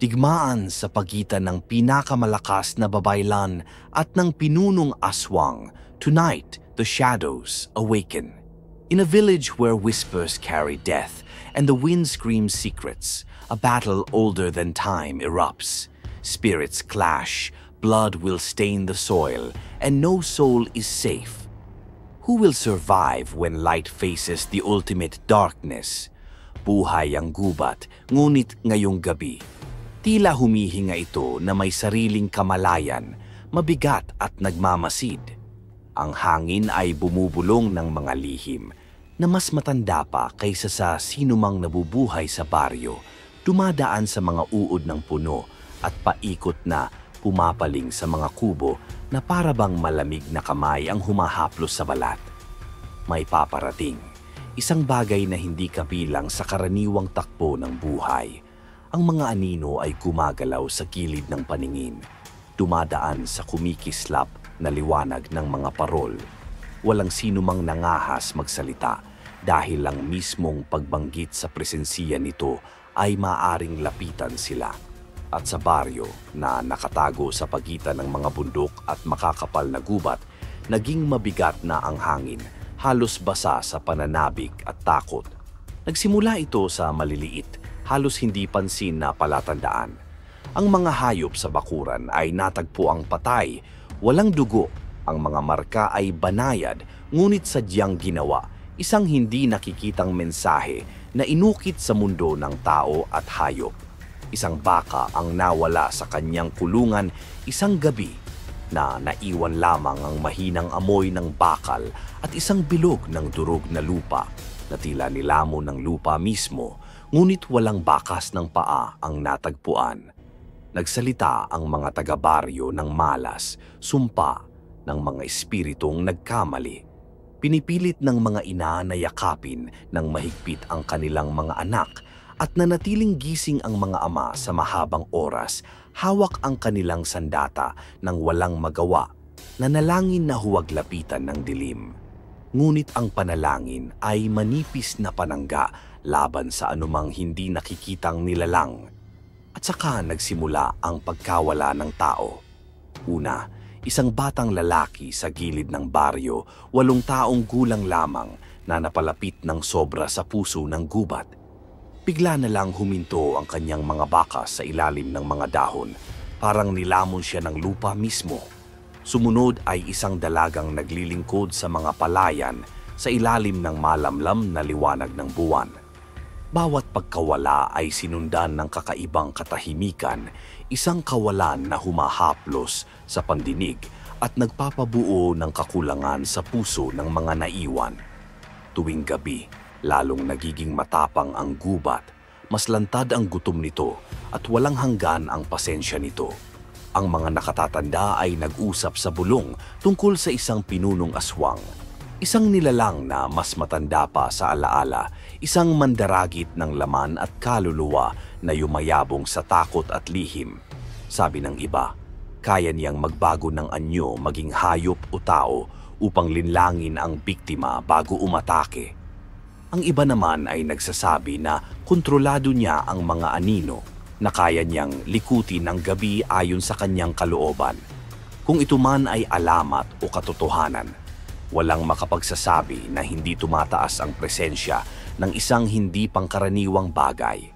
digmaan sa pagitan ng pinakamalakas na babaylan at ng pinunong aswang. Tonight, the shadows awaken. In a village where whispers carry death and the wind screams secrets, a battle older than time erupts. Spirits clash, blood will stain the soil, and no soul is safe. Who will survive when light faces the ultimate darkness? Buhay ang gubat, ngunit ngayong gabi, tila humihinga ito na may sariling kamalayan, mabigat at nagmamasid. Ang hangin ay bumubulong ng mga lihim na mas matanda pa kaysa sa sinumang nabubuhay sa baryo, dumadaan sa mga uod ng puno at paikot na pumapaling sa mga kubo na parabang malamig na kamay ang humahaplos sa balat. May paparating, isang bagay na hindi kabilang sa karaniwang takbo ng buhay. Ang mga anino ay gumagalaw sa gilid ng paningin, dumadaan sa kumikislap na liwanag ng mga parol. Walang sinumang nangahas magsalita dahil ang mismong pagbanggit sa presensiya nito ay maaring lapitan sila. At sa baryo na nakatago sa pagitan ng mga bundok at makakapal na gubat, naging mabigat na ang hangin, halos basa sa pananabik at takot. Nagsimula ito sa maliliit, halos hindi pansin na palatandaan. Ang mga hayop sa bakuran ay natagpo ang patay, walang dugo. Ang mga marka ay banayad, ngunit sadyang ginawa, isang hindi nakikitang mensahe na inukit sa mundo ng tao at hayop. Isang baka ang nawala sa kanyang kulungan isang gabi na naiwan lamang ang mahinang amoy ng bakal at isang bilog ng durog na lupa na tila nilamon ng lupa mismo, ngunit walang bakas ng paa ang natagpuan. Nagsalita ang mga taga-baryo ng malas, sumpa ng mga espiritong nagkamali. Pinipilit ng mga ina na yakapin ng mahigpit ang kanilang mga anak at nanatiling gising ang mga ama sa mahabang oras, hawak ang kanilang sandata nang walang magawa, nanalangin na huwag lapitan ng dilim. Ngunit ang panalangin ay manipis na panangga laban sa anumang hindi nakikitang nilalang. At saka nagsimula ang pagkawala ng tao. Una, isang batang lalaki sa gilid ng baryo, 8 taong gulang lamang na napalapit ng sobra sa puso ng gubat. Bigla na lang huminto ang kanyang mga bakas sa ilalim ng mga dahon, parang nilamon siya ng lupa mismo. Sumunod ay isang dalagang naglilingkod sa mga palayan sa ilalim ng malamlam na liwanag ng buwan. Bawat pagkawala ay sinundan ng kakaibang katahimikan, isang kawalan na humahaplos sa pandinig at nagpapabuo ng kakulangan sa puso ng mga naiwan. Tuwing gabi, lalong nagiging matapang ang gubat, mas lantad ang gutom nito at walang hanggan ang pasensya nito. Ang mga nakatatanda ay nag-usap sa bulong tungkol sa isang pinunong aswang. Isang nilalang na mas matanda pa sa alaala, isang mandaragit ng laman at kaluluwa na yumayabong sa takot at lihim. Sabi ng iba, kaya niyang magbago ng anyo maging hayop o tao upang linlangin ang biktima bago umatake. Ang iba naman ay nagsasabi na kontrolado niya ang mga anino, na kaya niyang likutin ng gabi ayon sa kanyang kalooban. Kung ito man ay alamat o katotohanan, walang makapagsasabi na hindi tumataas ang presensya ng isang hindi pangkaraniwang bagay.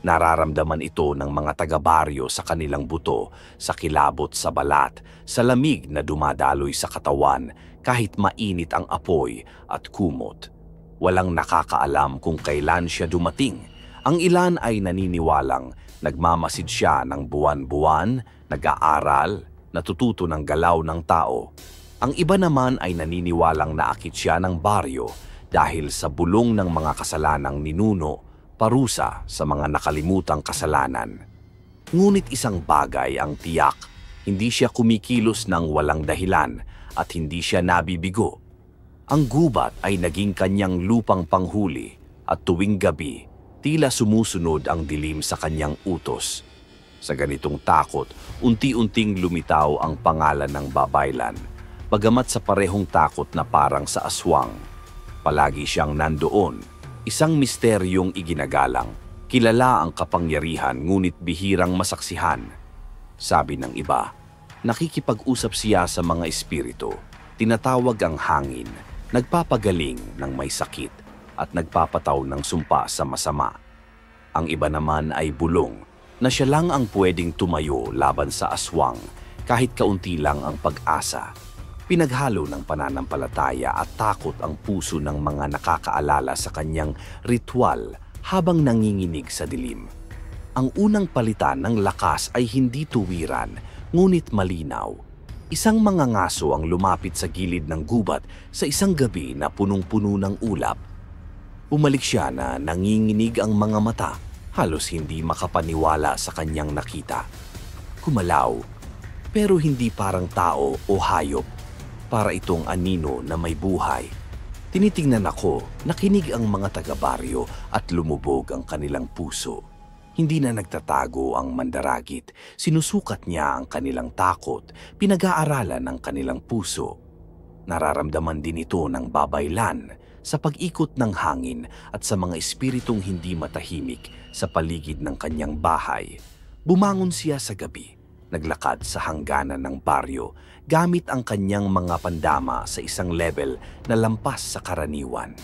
Nararamdaman ito ng mga taga-baryo sa kanilang buto, sa kilabot sa balat, sa lamig na dumadaloy sa katawan kahit mainit ang apoy at kumot. Walang nakakaalam kung kailan siya dumating. Ang ilan ay naniniwalang nagmamasid siya ng buwan-buwan, nag-aaral, natututo ng galaw ng tao. Ang iba naman ay naniniwalang naakit siya ng baryo dahil sa bulong ng mga kasalanang ninuno, parusa sa mga nakalimutang kasalanan. Ngunit isang bagay ang tiyak, hindi siya kumikilos ng walang dahilan at hindi siya nabibigo. Ang gubat ay naging kanyang lupang panghuli at tuwing gabi, tila sumusunod ang dilim sa kanyang utos. Sa ganitong takot, unti-unting lumitaw ang pangalan ng babaylan, bagamat sa parehong takot na parang sa aswang. Palagi siyang nandoon, isang misteryong iginagalang, Kilala ang kapangyarihan ngunit bihirang masaksihan. Sabi ng iba, nakikipag-usap siya sa mga espiritu, tinatawag ang hangin, nagpapagaling ng may sakit, at nagpapataw ng sumpa sa masama. Ang iba naman ay bulong, na siya lang ang pwedeng tumayo laban sa aswang kahit kaunti lang ang pag-asa. Pinaghalo ng pananampalataya at takot ang puso ng mga nakakaalala sa kanyang ritual habang nanginginig sa dilim. Ang unang palitan ng lakas ay hindi tuwiran, ngunit malinaw. Isang mga ngaso ang lumapit sa gilid ng gubat sa isang gabi na punong-puno ng ulap. Bumalik siya na nanginginig ang mga mata, halos hindi makapaniwala sa kanyang nakita. Kumalaw, pero hindi parang tao o hayop. Para itong anino na may buhay. Tinitingnan ako, nakinig ang mga taga-baryo at lumubog ang kanilang puso. Hindi na nagtatago ang mandaragit, sinusukat niya ang kanilang takot, pinag-aaralan ng kanilang puso. Nararamdaman din ito ng babaylan sa pag-ikot ng hangin at sa mga espiritong hindi matahimik sa paligid ng kanyang bahay. Bumangon siya sa gabi, naglakad sa hangganan ng baryo gamit ang kanyang mga pandama sa isang level na lampas sa karaniwan.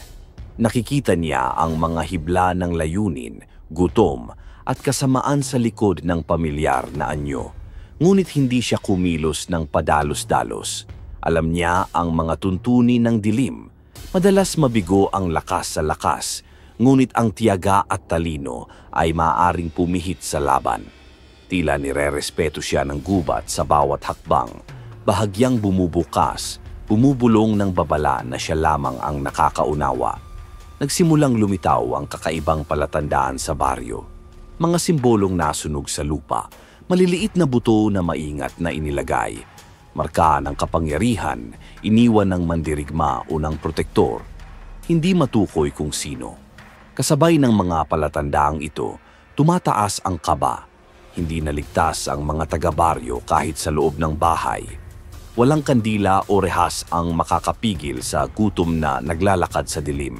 Nakikita niya ang mga hibla ng layunin, gutom at kasamaan sa likod ng pamilyar na anyo. Ngunit hindi siya kumilos ng padalos-dalos. Alam niya ang mga tuntunin ng dilim. Madalas mabigo ang lakas sa lakas, ngunit ang tiyaga at talino ay maaaring pumihit sa laban. Tila nire-respeto siya ng gubat sa bawat hakbang. Bahagyang bumubukas, bumubulong ng babala na siya lamang ang nakakaunawa. Nagsimulang lumitaw ang kakaibang palatandaan sa baryo. Mga simbolong nasunog sa lupa, maliliit na buto na maingat na inilagay. Marka ng kapangyarihan, iniwan ng mandirigma o ng protektor. Hindi matukoy kung sino. Kasabay ng mga palatandaang ito, tumataas ang kaba. Hindi naligtas ang mga taga-baryo kahit sa loob ng bahay. Walang kandila o rehas ang makakapigil sa gutom na naglalakad sa dilim.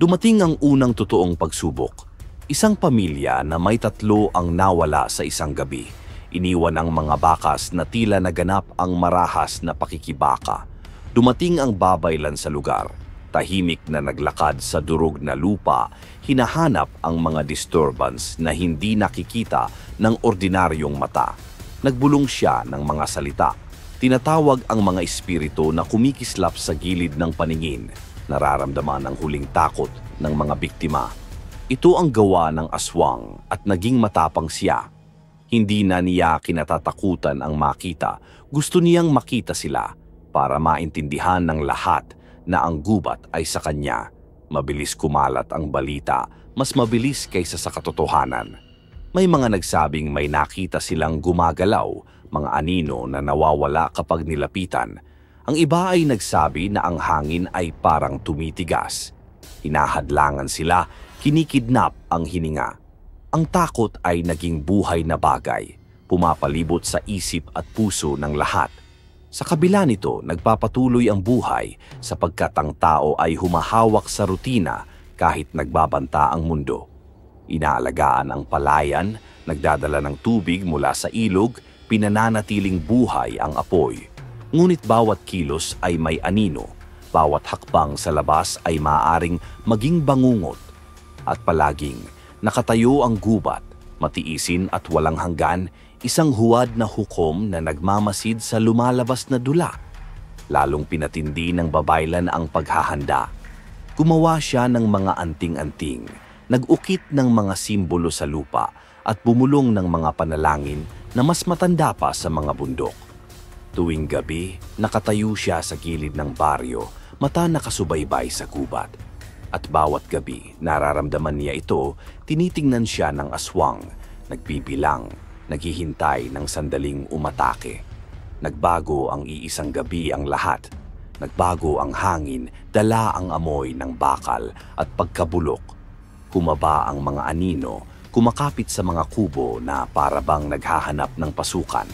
Dumating ang unang totoong pagsubok. Isang pamilya na may 3 ang nawala sa isang gabi. Iniwan ang mga bakas na tila naganap ang marahas na pakikibaka. Dumating ang babaylan sa lugar. Tahimik na naglakad sa durog na lupa, hinahanap ang mga disturbance na hindi nakikita ng ordinaryong mata. Nagbulong siya ng mga salita. Tinatawag ang mga espiritu na kumikislap sa gilid ng paningin, nararamdaman ang huling takot ng mga biktima. Ito ang gawa ng aswang at naging matapang siya. Hindi na niya kinatatakutan ang makita, gusto niyang makita sila para maintindihan ng lahat na ang gubat ay sa kanya. Mabilis kumalat ang balita, mas mabilis kaysa sa katotohanan. May mga nagsabing may nakita silang gumagalaw, mga anino na nawawala kapag nilapitan. Ang iba ay nagsabi na ang hangin ay parang tumitigas. Hinahadlangan sila, kinikidnap ang hininga. Ang takot ay naging buhay na bagay, pumapalibot sa isip at puso ng lahat. Sa kabila nito, nagpapatuloy ang buhay sapagkat ang tao ay humahawak sa rutina kahit nagbabanta ang mundo. Inaalagaan ang palayan, nagdadala ng tubig mula sa ilog, pinananatiling buhay ang apoy. Ngunit bawat kilos ay may anino, bawat hakbang sa labas ay maaaring maging bangungot. At palaging nakatayo ang gubat, matiisin at walang hanggan, isang huwad na hukom na nagmamasid sa lumalabas na dula. Lalong pinatindi ng babaylan ang paghahanda. Gumawa siya ng mga anting-anting, nag-ukit ng mga simbolo sa lupa at bumulong ng mga panalangin na mas matanda pa sa mga bundok. Tuwing gabi, nakatayo siya sa gilid ng baryo, mata nakasubaybay sa gubat. At bawat gabi, nararamdaman niya ito, tinitingnan siya ng aswang, nagbibilang, naghihintay ng sandaling umatake. Nagbago ang iisang gabi ang lahat. Nagbago ang hangin, dala ang amoy ng bakal at pagkabulok. Kumaba ang mga anino, kumakapit sa mga kubo na parabang naghahanap ng pasukan.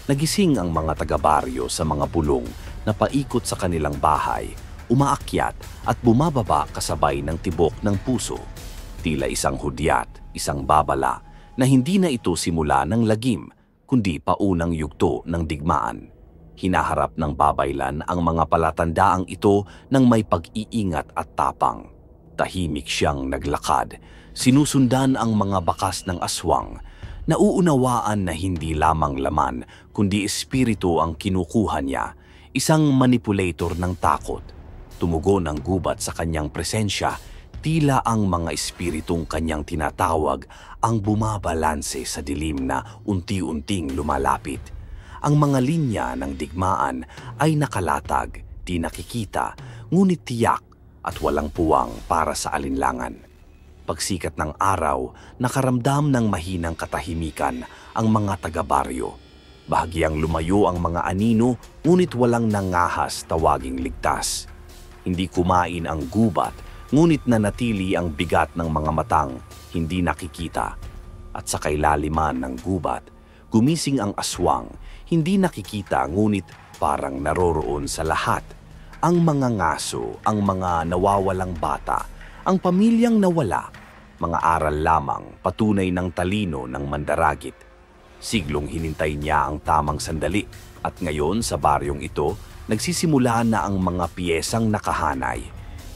Nagising ang mga taga-baryo sa mga bulong na paikot sa kanilang bahay, umaakyat at bumababa kasabay ng tibok ng puso. Tila isang hudyat, isang babala na hindi na ito simula ng lagim, kundi paunang yugto ng digmaan. Hinaharap ng babaylan ang mga palatandaang ito ng may pag-iingat at tapang. Tahimik siyang naglakad, sinusundan ang mga bakas ng aswang. Nauunawaan na hindi lamang laman, kundi espiritu ang kinukuha niya, isang manipulator ng takot. Tumugon ang gubat sa kanyang presensya, tila ang mga espiritong kanyang tinatawag ang bumabalanse sa dilim na unti-unting lumalapit. Ang mga linya ng digmaan ay nakalatag, di nakikita, ngunit tiyak at walang puwang para sa alinlangan. Pagsikat ng araw, nakaramdam ng mahinang katahimikan ang mga taga-baryo. Bahagyang lumayo ang mga anino, ngunit walang nangahas tawaging ligtas. Hindi kumain ang gubat, ngunit nanatili ang bigat ng mga matang hindi nakikita. At sa kailaliman ng gubat, gumising ang aswang, hindi nakikita ngunit parang naroroon sa lahat. Ang mga ngaso, ang mga nawawalang bata, ang pamilyang nawala, mga aral lamang, patunay ng talino ng mandaragit. Siglong hinintay niya ang tamang sandali at ngayon sa baryong ito, nagsisimula na ang mga piyesang nakahanay.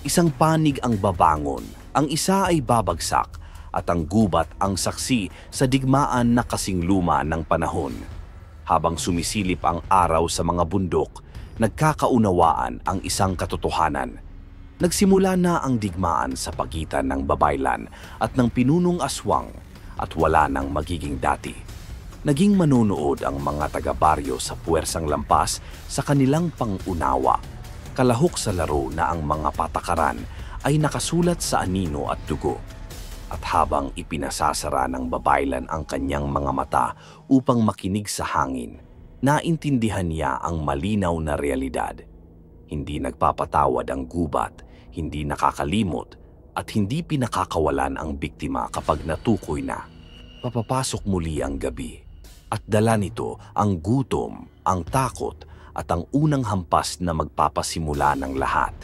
Isang panig ang babangon, ang isa ay babagsak at ang gubat ang saksi sa digmaan na kasing luma ng panahon. Habang sumisilip ang araw sa mga bundok, nagkakaunawaan ang isang katotohanan. Nagsimula na ang digmaan sa pagitan ng babaylan at ng pinunong aswang at wala nang magiging dati. Naging manonood ang mga taga-baryo sa puwersang lampas sa kanilang pangunawa. Kalahok sa laro na ang mga patakaran ay nakasulat sa anino at dugo. At habang ipinasasara ng babaylan ang kanyang mga mata upang makinig sa hangin, naintindihan niya ang malinaw na realidad. Hindi nagpapatawad ang gubat, hindi nakakalimot, at hindi pinakakawalan ang biktima kapag natukoy na. Papapasok muli ang gabi, at dala nito ang gutom, ang takot, at ang unang hampas na magpapasimula ng lahat.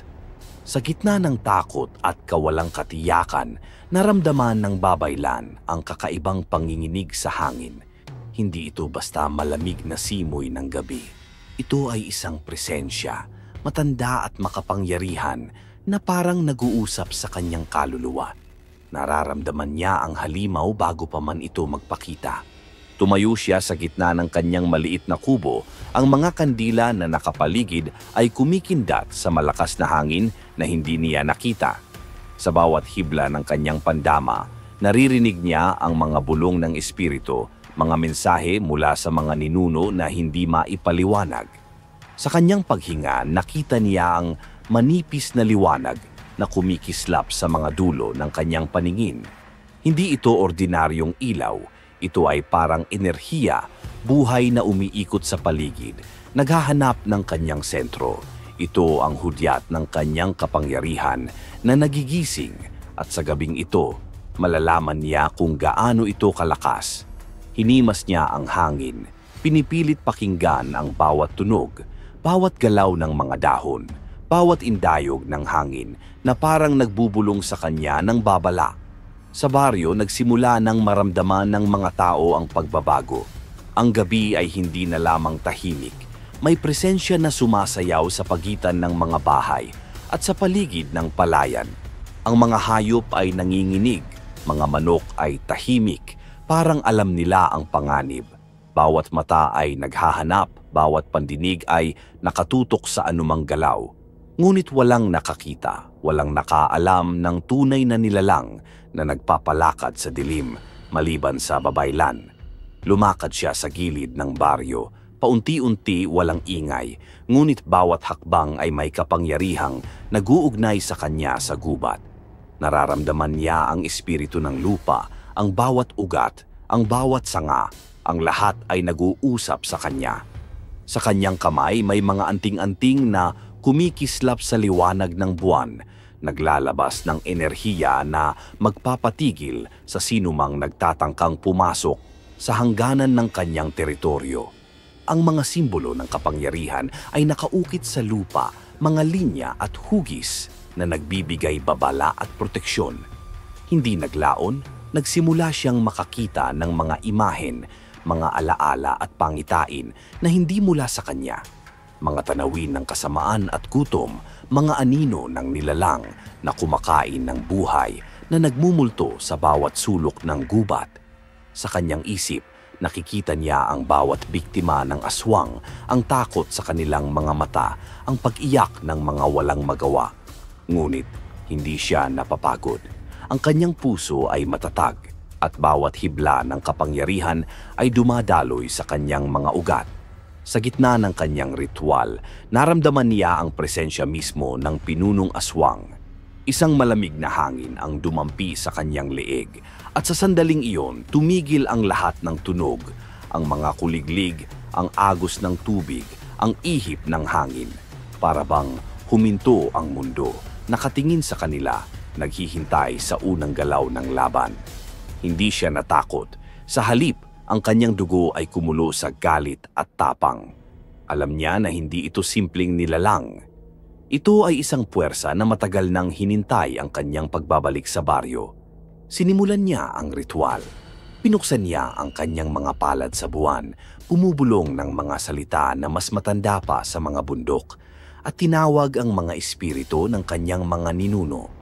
Sa gitna ng takot at kawalang katiyakan, naramdaman ng babaylan ang kakaibang panginginig sa hangin. Hindi ito basta malamig na simoy ng gabi. Ito ay isang presensya, matanda at makapangyarihan na parang nag-uusap sa kanyang kaluluwa. Nararamdaman niya ang halimaw bago pa man ito magpakita. Tumayo siya sa gitna ng kanyang maliit na kubo. Ang mga kandila na nakapaligid ay kumikindat sa malakas na hangin na hindi niya nakita. Sa bawat hibla ng kanyang pandama, naririnig niya ang mga bulong ng espiritu, mga mensahe mula sa mga ninuno na hindi maipaliwanag. Sa kanyang paghinga, nakita niya ang manipis na liwanag na kumikislap sa mga dulo ng kanyang paningin. Hindi ito ordinaryong ilaw. Ito ay parang enerhiya, buhay na umiikot sa paligid, naghahanap ng kanyang sentro. Ito ang hudyat ng kanyang kapangyarihan na nagigising at sa gabing ito, malalaman niya kung gaano ito kalakas. Hinimas niya ang hangin, pinipilit pakinggan ang bawat tunog, bawat galaw ng mga dahon, bawat indayog ng hangin na parang nagbubulong sa kanya ng babala. Sa baryo, nagsimula ng maramdaman ng mga tao ang pagbabago. Ang gabi ay hindi na lamang tahimik. May presensya na sumasayaw sa pagitan ng mga bahay at sa paligid ng palayan. Ang mga hayop ay nanginginig, mga manok ay tahimik, parang alam nila ang panganib. Bawat mata ay naghahanap, bawat pandinig ay nakatutok sa anumang galaw. Ngunit walang nakakita, walang nakaalam ng tunay na nilalang na nagpapalakad sa dilim maliban sa babaylan. Lumakad siya sa gilid ng baryo, paunti-unti walang ingay, ngunit bawat hakbang ay may kapangyarihang nag-uugnay sa kanya sa gubat. Nararamdaman niya ang espiritu ng lupa, ang bawat ugat, ang bawat sanga, ang lahat ay nag-uusap sa kanya. Sa kanyang kamay may mga anting-anting na kumikislap sa liwanag ng buwan, naglalabas ng enerhiya na magpapatigil sa sinumang nagtatangkang pumasok sa hangganan ng kanyang teritoryo. Ang mga simbolo ng kapangyarihan ay nakaukit sa lupa, mga linya at hugis na nagbibigay babala at proteksyon. Hindi naglaon, nagsimula siyang makakita ng mga imahen, mga alaala at pangitain na hindi mula sa kanya. Mga tanawin ng kasamaan at gutom, mga anino ng nilalang na kumakain ng buhay na nagmumulto sa bawat sulok ng gubat. Sa kanyang isip, nakikita niya ang bawat biktima ng aswang, ang takot sa kanilang mga mata, ang pag-iyak ng mga walang magawa. Ngunit hindi siya napapagod. Ang kanyang puso ay matatag at bawat hibla ng kapangyarihan ay dumadaloy sa kanyang mga ugat. Sa gitna ng kanyang ritual, naramdaman niya ang presensya mismo ng pinunong aswang. Isang malamig na hangin ang dumampi sa kanyang leeg at sa sandaling iyon tumigil ang lahat ng tunog, ang mga kuliglig, ang agos ng tubig, ang ihip ng hangin. Para bang huminto ang mundo, nakatingin sa kanila, naghihintay sa unang galaw ng laban. Hindi siya natakot. Sa halip, ang kanyang dugo ay kumulo sa galit at tapang. Alam niya na hindi ito simpleng nilalang. Ito ay isang puwersa na matagal nang hinintay ang kanyang pagbabalik sa baryo. Sinimulan niya ang ritual. Pinuksan niya ang kanyang mga palad sa buwan, bumubulong ng mga salita na mas matanda pa sa mga bundok, at tinawag ang mga espiritu ng kanyang mga ninuno.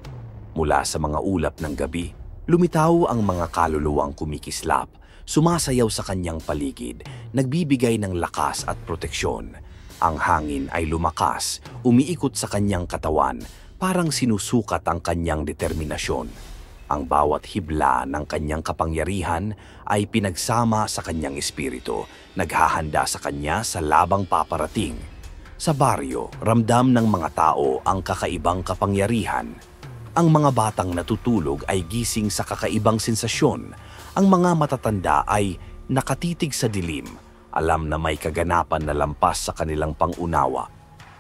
Mula sa mga ulap ng gabi, lumitaw ang mga kaluluwang kumikislap, sumasayaw sa kanyang paligid, nagbibigay ng lakas at proteksyon. Ang hangin ay lumakas, umiikot sa kanyang katawan, parang sinusukat ang kanyang determinasyon. Ang bawat hibla ng kanyang kapangyarihan ay pinagsama sa kanyang espiritu, naghahanda sa kanya sa labang paparating. Sa baryo, ramdam ng mga tao ang kakaibang kapangyarihan. Ang mga batang natutulog ay gising sa kakaibang sensasyon. Ang mga matatanda ay nakatitig sa dilim, alam na may kaganapan na lampas sa kanilang pangunawa.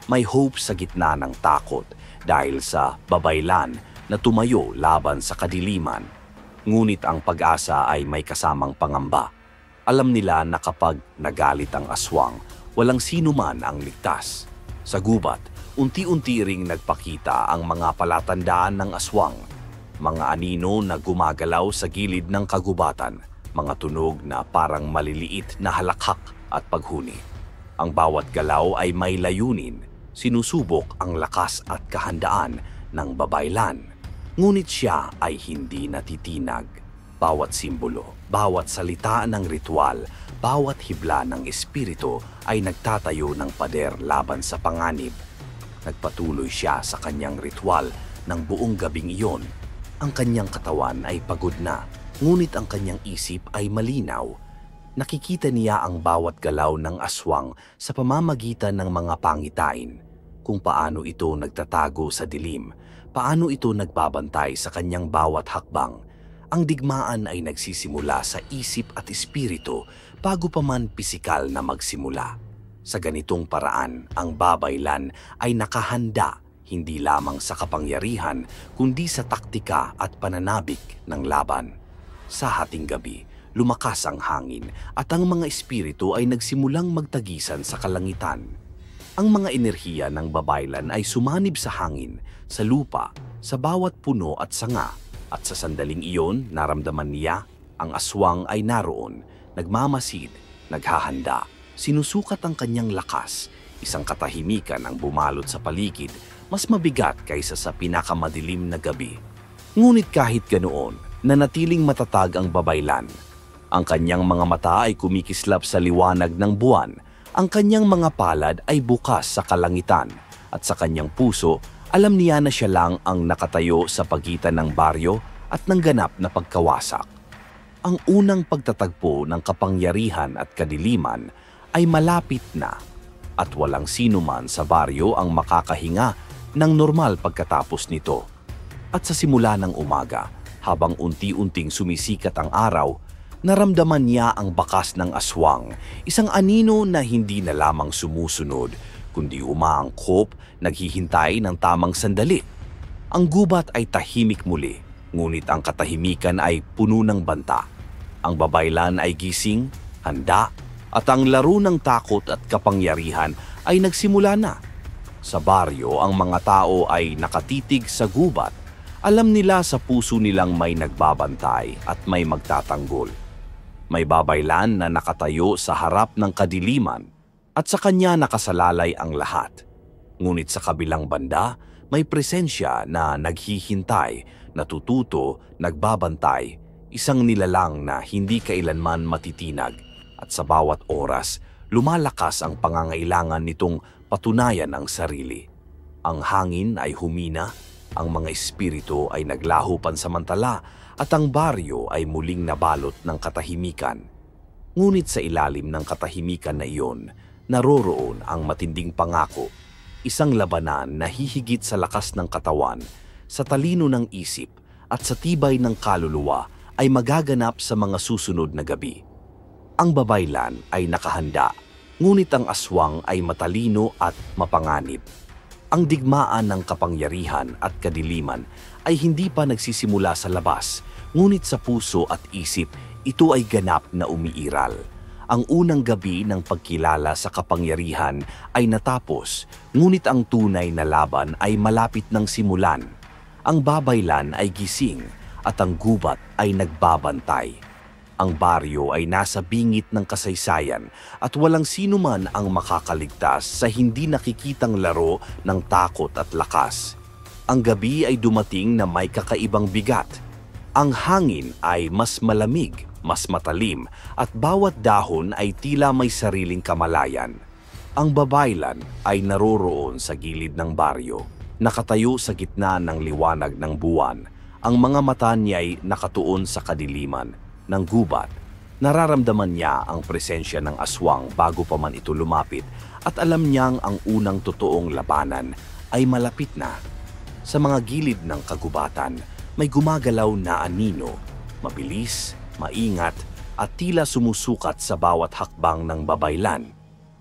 May hope sa gitna ng takot dahil sa babaylan na tumayo laban sa kadiliman. Ngunit ang pag-asa ay may kasamang pangamba. Alam nila na kapag nagalit ang aswang, walang sino man ang ligtas. Sa gubat, unti-unti ring nagpakita ang mga palatandaan ng aswang. Mga anino na gumagalaw sa gilid ng kagubatan, mga tunog na parang maliliit na halakhak at paghuni. Ang bawat galaw ay may layunin, sinusubok ang lakas at kahandaan ng babaylan. Ngunit siya ay hindi natitinag. Bawat simbolo, bawat salita ng ritual, bawat hibla ng espiritu ay nagtatayo ng pader laban sa panganib. Nagpatuloy siya sa kanyang ritual ng buong gabing iyon. Ang kanyang katawan ay pagod na, ngunit ang kanyang isip ay malinaw. Nakikita niya ang bawat galaw ng aswang sa pamamagitan ng mga pangitain, kung paano ito nagtatago sa dilim, paano ito nagbabantay sa kanyang bawat hakbang. Ang digmaan ay nagsisimula sa isip at espiritu bago pa man pisikal na magsimula. Sa ganitong paraan, ang babaylan ay nakahanda hindi lamang sa kapangyarihan kundi sa taktika at pananabik ng laban. Sa hating gabi, lumakas ang hangin at ang mga espiritu ay nagsimulang magtagisan sa kalangitan. Ang mga enerhiya ng babaylan ay sumanib sa hangin, sa lupa, sa bawat puno at sanga, at sa sandaling iyon naramdaman niya ang aswang ay naroon, nagmamasid, naghahanda, sinusukat ang kanyang lakas, isang katahimikan ang bumalot sa paligid, mas mabigat kaysa sa pinakamadilim na gabi. Ngunit kahit ganoon, nanatiling matatag ang babaylan. Ang kanyang mga mata ay kumikislap sa liwanag ng buwan, ang kanyang mga palad ay bukas sa kalangitan, at sa kanyang puso, alam niya na siya lang ang nakatayo sa pagitan ng baryo at ng ganap na pagkawasak. Ang unang pagtatagpo ng kapangyarihan at kadiliman ay malapit na, at walang sino man sa baryo ang makakahinga ng normal pagkatapos nito. At sa simula ng umaga, habang unti-unting sumisikat ang araw, naramdaman niya ang bakas ng aswang, isang anino na hindi na lamang sumusunod, kundi umaangkop, naghihintay ng tamang sandali. Ang gubat ay tahimik muli, ngunit ang katahimikan ay puno ng banta. Ang babaylan ay gising, handa, at ang laro ng takot at kapangyarihan ay nagsimula na. Sa baryo, ang mga tao ay nakatitig sa gubat. Alam nila sa puso nilang may nagbabantay at may magtatanggol. May babaylan na nakatayo sa harap ng kadiliman at sa kanya nakasalalay ang lahat. Ngunit sa kabilang banda, may presensya na naghihintay, natututo, nagbabantay, isang nilalang na hindi kailanman matitinag at sa bawat oras, lumalakas ang pangangailangan nitong patunayan ang sarili. Ang hangin ay humina, ang mga espiritu ay naglaho pansamantala at ang baryo ay muling nabalot ng katahimikan. Ngunit sa ilalim ng katahimikan na iyon, naroroon ang matinding pangako, isang labanan na hihigit sa lakas ng katawan, sa talino ng isip at sa tibay ng kaluluwa ay magaganap sa mga susunod na gabi. Ang babaylan ay nakahanda, ngunit ang aswang ay matalino at mapanganib. Ang digmaan ng kapangyarihan at kadiliman ay hindi pa nagsisimula sa labas, ngunit sa puso at isip, ito ay ganap na umiiral. Ang unang gabi ng pagkilala sa kapangyarihan ay natapos, ngunit ang tunay na laban ay malapit ng simulan. Ang babaylan ay gising at ang gubat ay nagbabantay. Ang baryo ay nasa bingit ng kasaysayan at walang sino man ang makakaligtas sa hindi nakikitang laro ng takot at lakas. Ang gabi ay dumating na may kakaibang bigat. Ang hangin ay mas malamig, mas matalim at bawat dahon ay tila may sariling kamalayan. Ang babaylan ay naroroon sa gilid ng baryo, nakatayo sa gitna ng liwanag ng buwan. Ang mga mata niya ay nakatuon sa kadiliman ng gubat. Nararamdaman niya ang presensya ng aswang bago pa man ito lumapit at alam niyang ang unang totoong labanan ay malapit na. Sa mga gilid ng kagubatan, may gumagalaw na anino, mabilis, maingat at tila sumusukat sa bawat hakbang ng babaylan.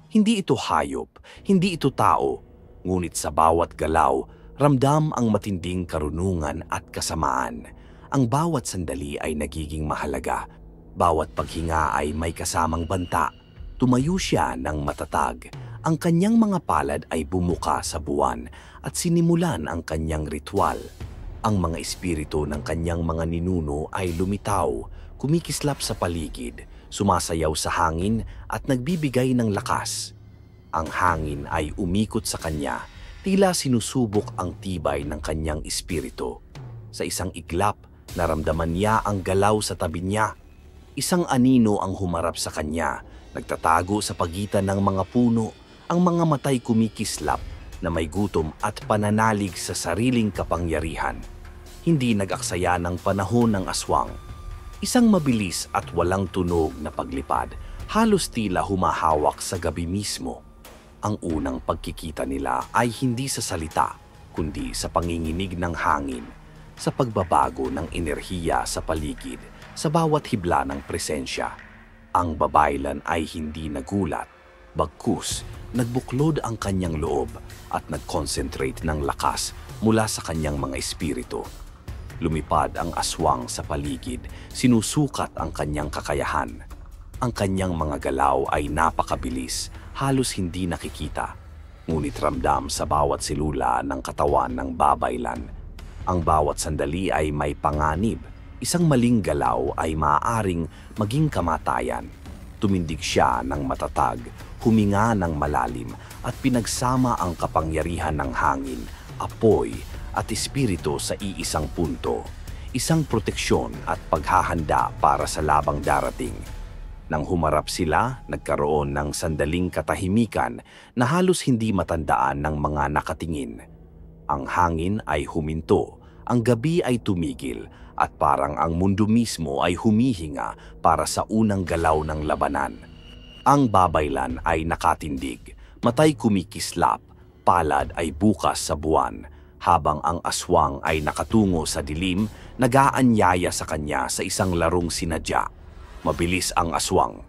Hindi ito hayop, hindi ito tao, ngunit sa bawat galaw, ramdam ang matinding karunungan at kasamaan. Ang bawat sandali ay nagiging mahalaga. Bawat paghinga ay may kasamang banta. Tumayo siya ng matatag. Ang kanyang mga palad ay bumuka sa buwan at sinimulan ang kanyang ritual. Ang mga espiritu ng kanyang mga ninuno ay lumitaw, kumikislap sa paligid, sumasayaw sa hangin at nagbibigay ng lakas. Ang hangin ay umikot sa kanya, tila sinusubok ang tibay ng kanyang espiritu. Sa isang iglap, naramdaman niya ang galaw sa tabi niya. Isang anino ang humarap sa kanya, nagtatago sa pagitan ng mga puno, ang mga matay kumikislap na may gutom at pananalig sa sariling kapangyarihan. Hindi nag-aksaya ng panahon ng aswang. Isang mabilis at walang tunog na paglipad, halos tila humahawak sa gabi mismo. Ang unang pagkikita nila ay hindi sa salita, kundi sa panginginig ng hangin, sa pagbabago ng enerhiya sa paligid, sa bawat hibla ng presensya. Ang babaylan ay hindi nagulat, bagkus nagbuklod ang kanyang loob at nag-concentrate ng lakas mula sa kanyang mga espiritu. Lumipad ang aswang sa paligid, sinusukat ang kanyang kakayahan. Ang kanyang mga galaw ay napakabilis, halos hindi nakikita, ngunit ramdam sa bawat selula ng katawan ng babaylan. Ang bawat sandali ay may panganib. Isang maling galaw ay maaaring maging kamatayan. Tumindig siya ng matatag, huminga ng malalim at pinagsama ang kapangyarihan ng hangin, apoy at espiritu sa iisang punto. Isang proteksyon at paghahanda para sa labang darating. Nang humarap sila, nagkaroon ng sandaling katahimikan na halos hindi matandaan ng mga nakatingin. Ang hangin ay huminto, ang gabi ay tumigil, at parang ang mundo mismo ay humihinga para sa unang galaw ng labanan. Ang babaylan ay nakatindig, matay kumikislap, palad ay bukas sa buwan, habang ang aswang ay nakatungo sa dilim, nag-aanyaya sa kanya sa isang larong sinadya. Mabilis ang aswang.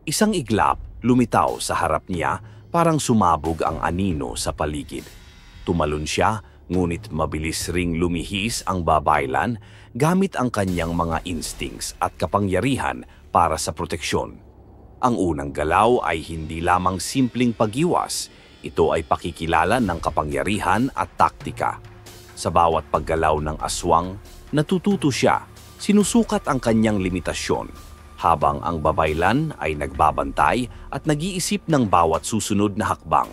Isang iglap lumitaw sa harap niya, parang sumabog ang anino sa paligid. Tumalon siya, ngunit mabilis ring lumihis ang babaylan gamit ang kanyang mga instincts at kapangyarihan para sa proteksyon. Ang unang galaw ay hindi lamang simpleng pag-iwas, ito ay pakikilala ng kapangyarihan at taktika. Sa bawat paggalaw ng aswang, natututo siya, sinusukat ang kanyang limitasyon, habang ang babaylan ay nagbabantay at nag-iisip ng bawat susunod na hakbang.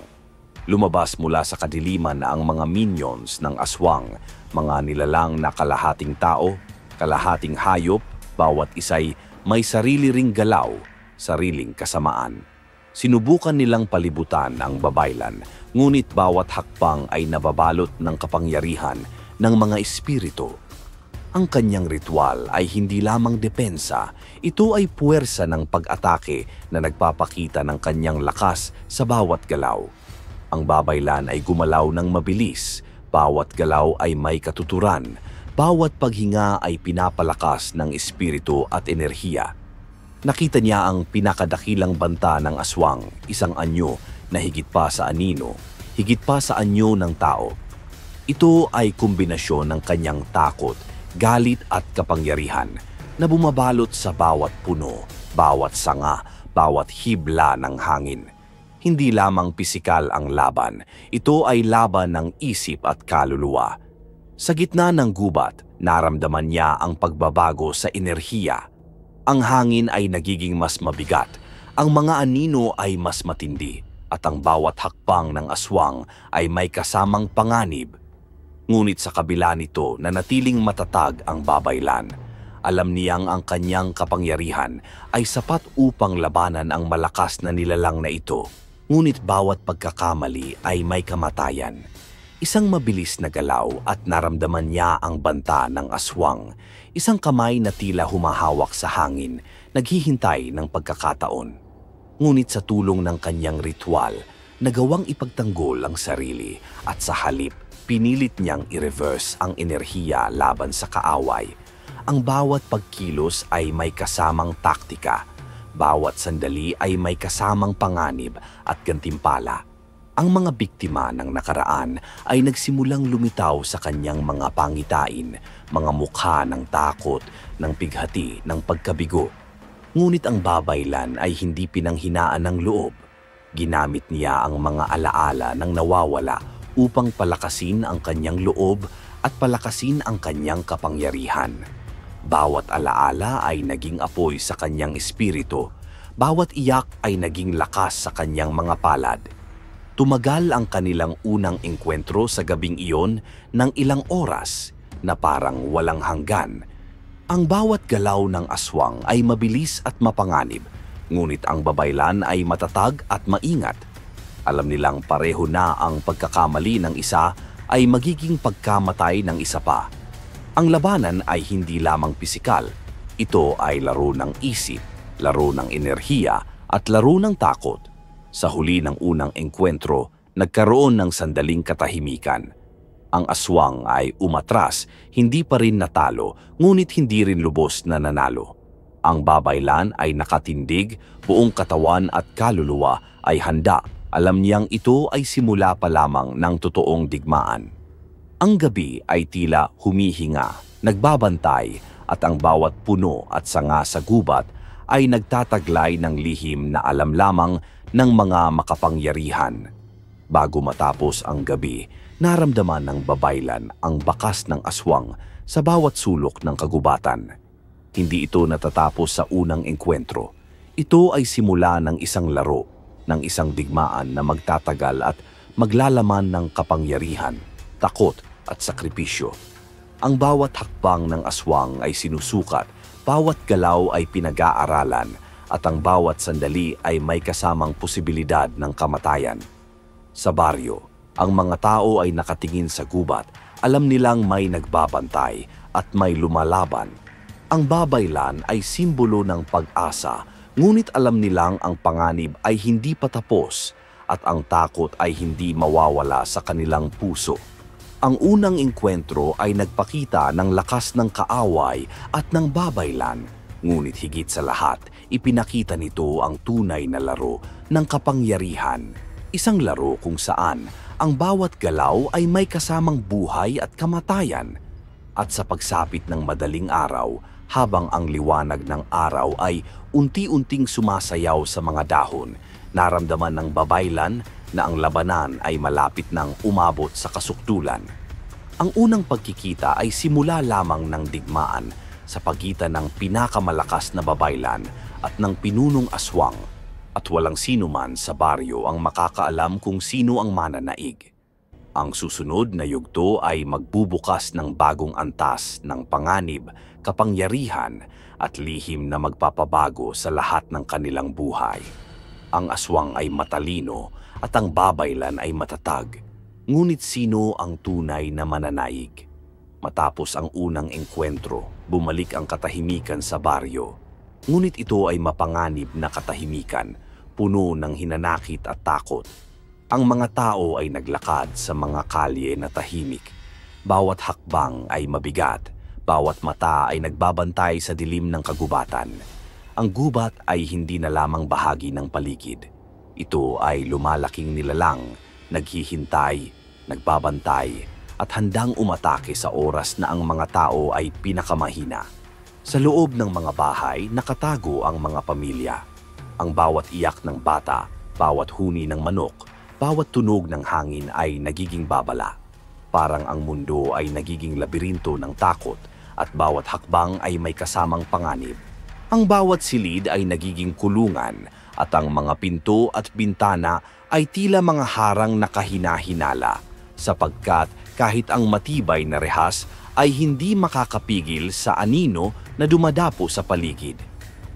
Lumabas mula sa kadiliman na ang mga minions ng aswang, mga nilalang na kalahating tao, kalahating hayop, bawat isa'y may sarili ring galaw, sariling kasamaan. Sinubukan nilang palibutan ang babaylan, ngunit bawat hakbang ay nababalot ng kapangyarihan ng mga espiritu. Ang kanyang ritual ay hindi lamang depensa, ito ay puwersa ng pag-atake na nagpapakita ng kanyang lakas sa bawat galaw. Ang babaylan ay gumalaw ng mabilis, bawat galaw ay may katuturan, bawat paghinga ay pinapalakas ng espiritu at enerhiya. Nakita niya ang pinakadakilang banta ng aswang, isang anyo na higit pa sa anino, higit pa sa anyo ng tao. Ito ay kombinasyon ng kanyang takot, galit at kapangyarihan na bumabalot sa bawat puno, bawat sanga, bawat hibla ng hangin. Hindi lamang pisikal ang laban, ito ay laban ng isip at kaluluwa. Sa gitna ng gubat, naramdaman niya ang pagbabago sa enerhiya. Ang hangin ay nagiging mas mabigat, ang mga anino ay mas matindi, at ang bawat hakbang ng aswang ay may kasamang panganib. Ngunit sa kabila nito, nanatiling matatag ang babaylan. Alam niyang ang kanyang kapangyarihan ay sapat upang labanan ang malakas na nilalang na ito. Ngunit bawat pagkakamali ay may kamatayan. Isang mabilis na galaw at naramdaman niya ang banta ng aswang. Isang kamay na tila humahawak sa hangin, naghihintay ng pagkakataon. Ngunit sa tulong ng kanyang ritual, nagawang ipagtanggol ang sarili at sa halip, pinilit niyang i-reverse ang enerhiya laban sa kaaway. Ang bawat pagkilos ay may kasamang taktika. Bawat sandali ay may kasamang panganib at gantimpala. Ang mga biktima ng nakaraan ay nagsimulang lumitaw sa kanyang mga pangitain, mga mukha ng takot, ng pighati, ng pagkabigo. Ngunit ang babaylan ay hindi pinanghinaan ng loob. Ginamit niya ang mga alaala ng nawawala upang palakasin ang kanyang loob at palakasin ang kanyang kapangyarihan. Bawat alaala ay naging apoy sa kanyang espiritu. Bawat iyak ay naging lakas sa kanyang mga palad. Tumagal ang kanilang unang engkwentro sa gabing iyon ng ilang oras na parang walang hanggan. Ang bawat galaw ng aswang ay mabilis at mapanganib, ngunit ang babaylan ay matatag at maingat. Alam nilang pareho na ang pagkakamali ng isa ay magiging pagkamatay ng isa pa. Ang labanan ay hindi lamang pisikal. Ito ay laro ng isip, laro ng enerhiya at laro ng takot. Sa huli ng unang engkwentro, nagkaroon ng sandaling katahimikan. Ang aswang ay umatras, hindi pa rin natalo, ngunit hindi rin lubos na nanalo. Ang babaylan ay nakatindig, buong katawan at kaluluwa ay handa. Alam niyang ito ay simula pa lamang ng totoong digmaan. Ang gabi ay tila humihinga, nagbabantay, at ang bawat puno at sanga sa gubat ay nagtataglay ng lihim na alam lamang ng mga makapangyarihan. Bago matapos ang gabi, naramdaman ng babaylan ang bakas ng aswang sa bawat sulok ng kagubatan. Hindi ito natatapos sa unang engkwentro. Ito ay simula ng isang laro, ng isang digmaan na magtatagal at maglalaman ng kapangyarihan, takot at sakripisyo. Ang bawat hakbang ng aswang ay sinusukat, bawat galaw ay pinag-aaralan, at ang bawat sandali ay may kasamang posibilidad ng kamatayan. Sa baryo, ang mga tao ay nakatingin sa gubat, alam nilang may nagbabantay at may lumalaban. Ang babaylan ay simbolo ng pag-asa, ngunit alam nilang ang panganib ay hindi pa tapos at ang takot ay hindi mawawala sa kanilang puso. Ang unang engkwentro ay nagpakita ng lakas ng kaaway at ng babaylan, ngunit higit sa lahat, ipinakita nito ang tunay na laro ng kapangyarihan. Isang laro kung saan ang bawat galaw ay may kasamang buhay at kamatayan. At sa pagsapit ng madaling araw, habang ang liwanag ng araw ay unti-unting sumasayaw sa mga dahon, naramdaman ng babaylan na ang labanan ay malapit nang umabot sa kasukdulan. Ang unang pagkikita ay simula lamang ng digmaan sa pagitan ng pinakamalakas na babaylan at ng pinunong aswang, at walang sino man sa baryo ang makakaalam kung sino ang mananaig. Ang susunod na yugto ay magbubukas ng bagong antas ng panganib, kapangyarihan at lihim na magpapabago sa lahat ng kanilang buhay. Ang aswang ay matalino at ang babaylan ay matatag. Ngunit sino ang tunay na mananaig? Matapos ang unang engkwentro, bumalik ang katahimikan sa baryo. Ngunit ito ay mapanganib na katahimikan, puno ng hinanakit at takot. Ang mga tao ay naglakad sa mga kalye na tahimik. Bawat hakbang ay mabigat, bawat mata ay nagbabantay sa dilim ng kagubatan. Ang gubat ay hindi na lamang bahagi ng paligid. Ito ay lumalaking nilalang, naghihintay, nagbabantay, at handang umatake sa oras na ang mga tao ay pinakamahina. Sa loob ng mga bahay, nakatago ang mga pamilya. Ang bawat iyak ng bata, bawat huni ng manok, bawat tunog ng hangin ay nagiging babala. Parang ang mundo ay nagiging labirinto ng takot at bawat hakbang ay may kasamang panganib. Ang bawat silid ay nagiging kulungan at ang mga pinto at bintana ay tila mga harang na kahina-hinala, sapagkat kahit ang matibay na rehas ay hindi makakapigil sa anino na dumadapo sa paligid.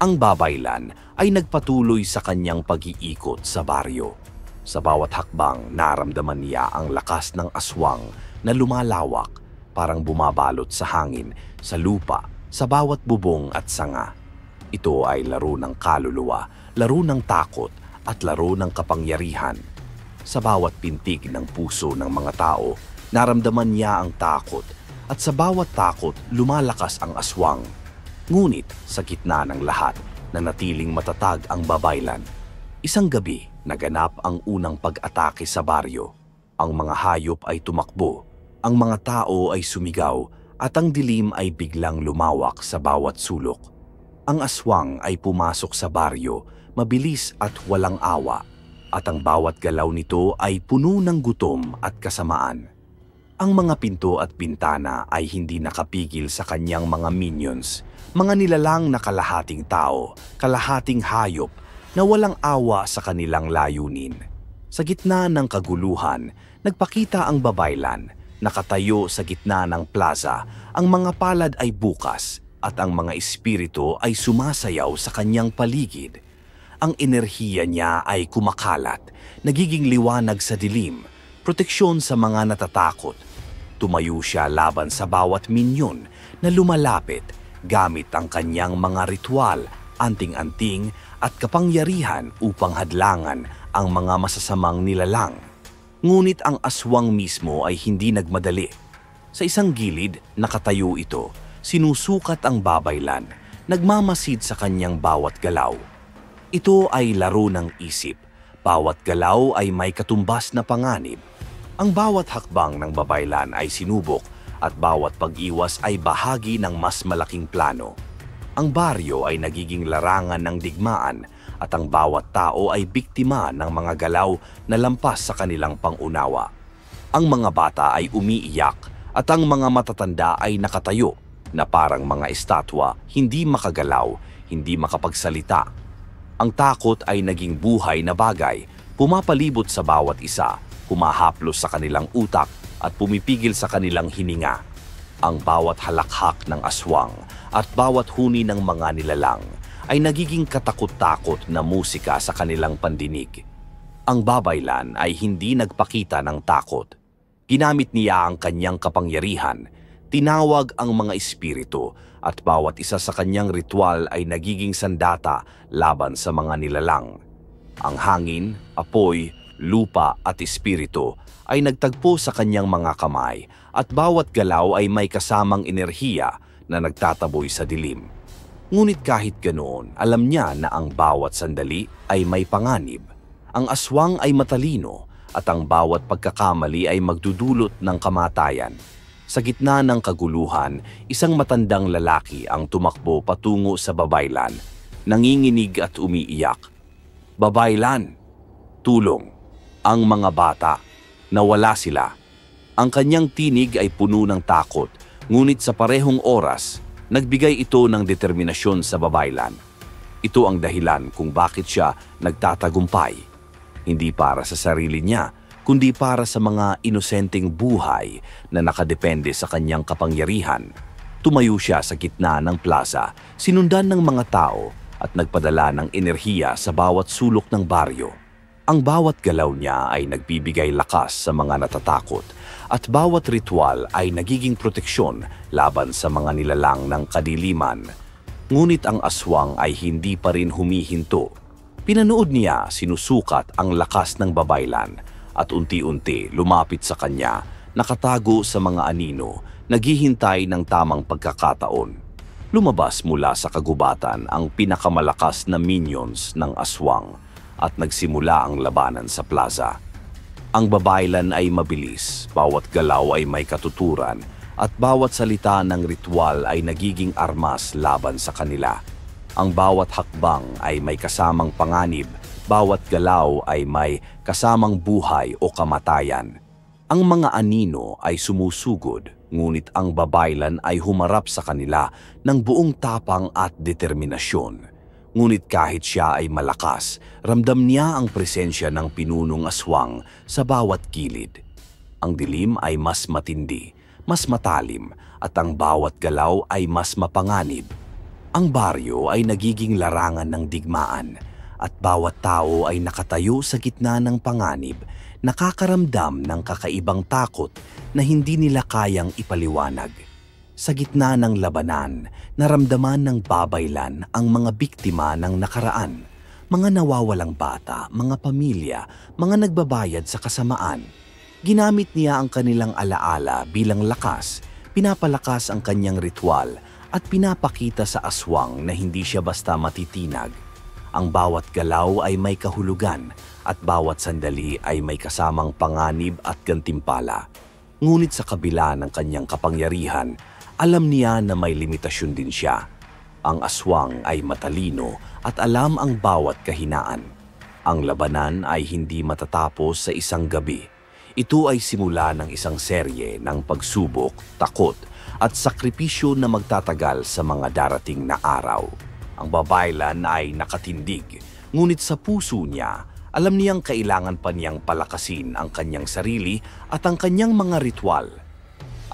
Ang babaylan ay nagpatuloy sa kanyang pag-iikot sa baryo. Sa bawat hakbang, naramdaman niya ang lakas ng aswang na lumalawak, parang bumabalot sa hangin, sa lupa, sa bawat bubong at sanga. Ito ay laro ng kaluluwa, laro ng takot at laro ng kapangyarihan. Sa bawat pintig ng puso ng mga tao, naramdaman niya ang takot, at sa bawat takot, lumalakas ang aswang. Ngunit sa gitna ng lahat, nanatiling matatag ang babaylan. Isang gabi, naganap ang unang pag-atake sa baryo. Ang mga hayop ay tumakbo, ang mga tao ay sumigaw, at ang dilim ay biglang lumawak sa bawat sulok. Ang aswang ay pumasok sa baryo, mabilis at walang awa, at ang bawat galaw nito ay puno ng gutom at kasamaan. Ang mga pinto at bintana ay hindi nakapigil sa kanyang mga minions, mga nilalang na kalahating tao, kalahating hayop, na walang awa sa kanilang layunin. Sa gitna ng kaguluhan, nagpakita ang babaylan, nakatayo sa gitna ng plaza, ang mga palad ay bukas, at ang mga espiritu ay sumasayaw sa kanyang paligid. Ang enerhiya niya ay kumakalat, nagiging liwanag sa dilim, proteksyon sa mga natatakot. Tumayo siya laban sa bawat minyon na lumalapit gamit ang kanyang mga ritual, anting-anting at kapangyarihan upang hadlangan ang mga masasamang nilalang. Ngunit ang aswang mismo ay hindi nagmadali. Sa isang gilid, nakatayo ito, sinusukat ang babaylan, nagmamasid sa kanyang bawat galaw. Ito ay laro ng isip. Bawat galaw ay may katumbas na panganib. Ang bawat hakbang ng babaylan ay sinubok at bawat pag-iwas ay bahagi ng mas malaking plano. Ang baryo ay nagiging larangan ng digmaan at ang bawat tao ay biktima ng mga galaw na lampas sa kanilang pangunawa. Ang mga bata ay umiiyak at ang mga matatanda ay nakatayo na parang mga estatwa, hindi makagalaw, hindi makapagsalita. Ang takot ay naging buhay na bagay, pumapalibot sa bawat isa, humahaplos sa kanilang utak at pumipigil sa kanilang hininga. Ang bawat halakhak ng aswang at bawat huni ng mga nilalang ay nagiging katakot-takot na musika sa kanilang pandinig. Ang babaylan ay hindi nagpakita ng takot. Ginamit niya ang kanyang kapangyarihan, tinawag ang mga espiritu at bawat isa sa kanyang ritual ay nagiging sandata laban sa mga nilalang. Ang hangin, apoy, lupa at espiritu ay nagtagpo sa kanyang mga kamay at bawat galaw ay may kasamang enerhiya na nagtataboy sa dilim. Ngunit kahit ganoon, alam niya na ang bawat sandali ay may panganib. Ang aswang ay matalino at ang bawat pagkakamali ay magdudulot ng kamatayan. Sa gitna ng kaguluhan, isang matandang lalaki ang tumakbo patungo sa babaylan, nanginginig at umiiyak. "Babaylan, tulong! Ang mga bata, nawala sila." Ang kanyang tinig ay puno ng takot, ngunit sa parehong oras, nagbigay ito ng determinasyon sa babaylan. Ito ang dahilan kung bakit siya nagtatagumpay. Hindi para sa sarili niya, kundi para sa mga inosenteng buhay na nakadepende sa kanyang kapangyarihan. Tumayo siya sa gitna ng plaza, sinundan ng mga tao at nagpadala ng enerhiya sa bawat sulok ng baryo. Ang bawat galaw niya ay nagbibigay lakas sa mga natatakot at bawat ritual ay nagiging proteksyon laban sa mga nilalang ng kadiliman. Ngunit ang aswang ay hindi pa rin humihinto. Pinanood niya sinusukat ang lakas ng babaylan at unti-unti lumapit sa kanya, nakatago sa mga anino, naghihintay ng tamang pagkakataon. Lumabas mula sa kagubatan ang pinakamalakas na minions ng aswang at nagsimula ang labanan sa plaza. Ang babaylan ay mabilis, bawat galaw ay may katuturan, at bawat salita ng ritual ay nagiging armas laban sa kanila. Ang bawat hakbang ay may kasamang panganib, bawat galaw ay may kasamang buhay o kamatayan. Ang mga anino ay sumusugod, ngunit ang babaylan ay humarap sa kanila ng buong tapang at determinasyon. Ngunit kahit siya ay malakas, ramdam niya ang presensya ng pinunong aswang sa bawat gilid. Ang dilim ay mas matindi, mas matalim, at ang bawat galaw ay mas mapanganib. Ang baryo ay nagiging larangan ng digmaan, at bawat tao ay nakatayo sa gitna ng panganib, nakakaramdam ng kakaibang takot na hindi nila kayang ipaliwanag. Sa gitna ng labanan, naramdaman ng babaylan ang mga biktima ng nakaraan, mga nawawalang bata, mga pamilya, mga nagbabayad sa kasamaan. Ginamit niya ang kanilang alaala bilang lakas, pinapalakas ang kanyang ritual at pinapakita sa aswang na hindi siya basta matitinag. Ang bawat galaw ay may kahulugan at bawat sandali ay may kasamang panganib at gantimpala. Ngunit sa kabila ng kanyang kapangyarihan, alam niya na may limitasyon din siya. Ang aswang ay matalino at alam ang bawat kahinaan. Ang labanan ay hindi matatapos sa isang gabi. Ito ay simula ng isang serye ng pagsubok, takot at sakripisyo na magtatagal sa mga darating na araw. Ang babaylan ay nakatindig, ngunit sa puso niya, alam niyang kailangan pa niyang palakasin ang kanyang sarili at ang kanyang mga ritual.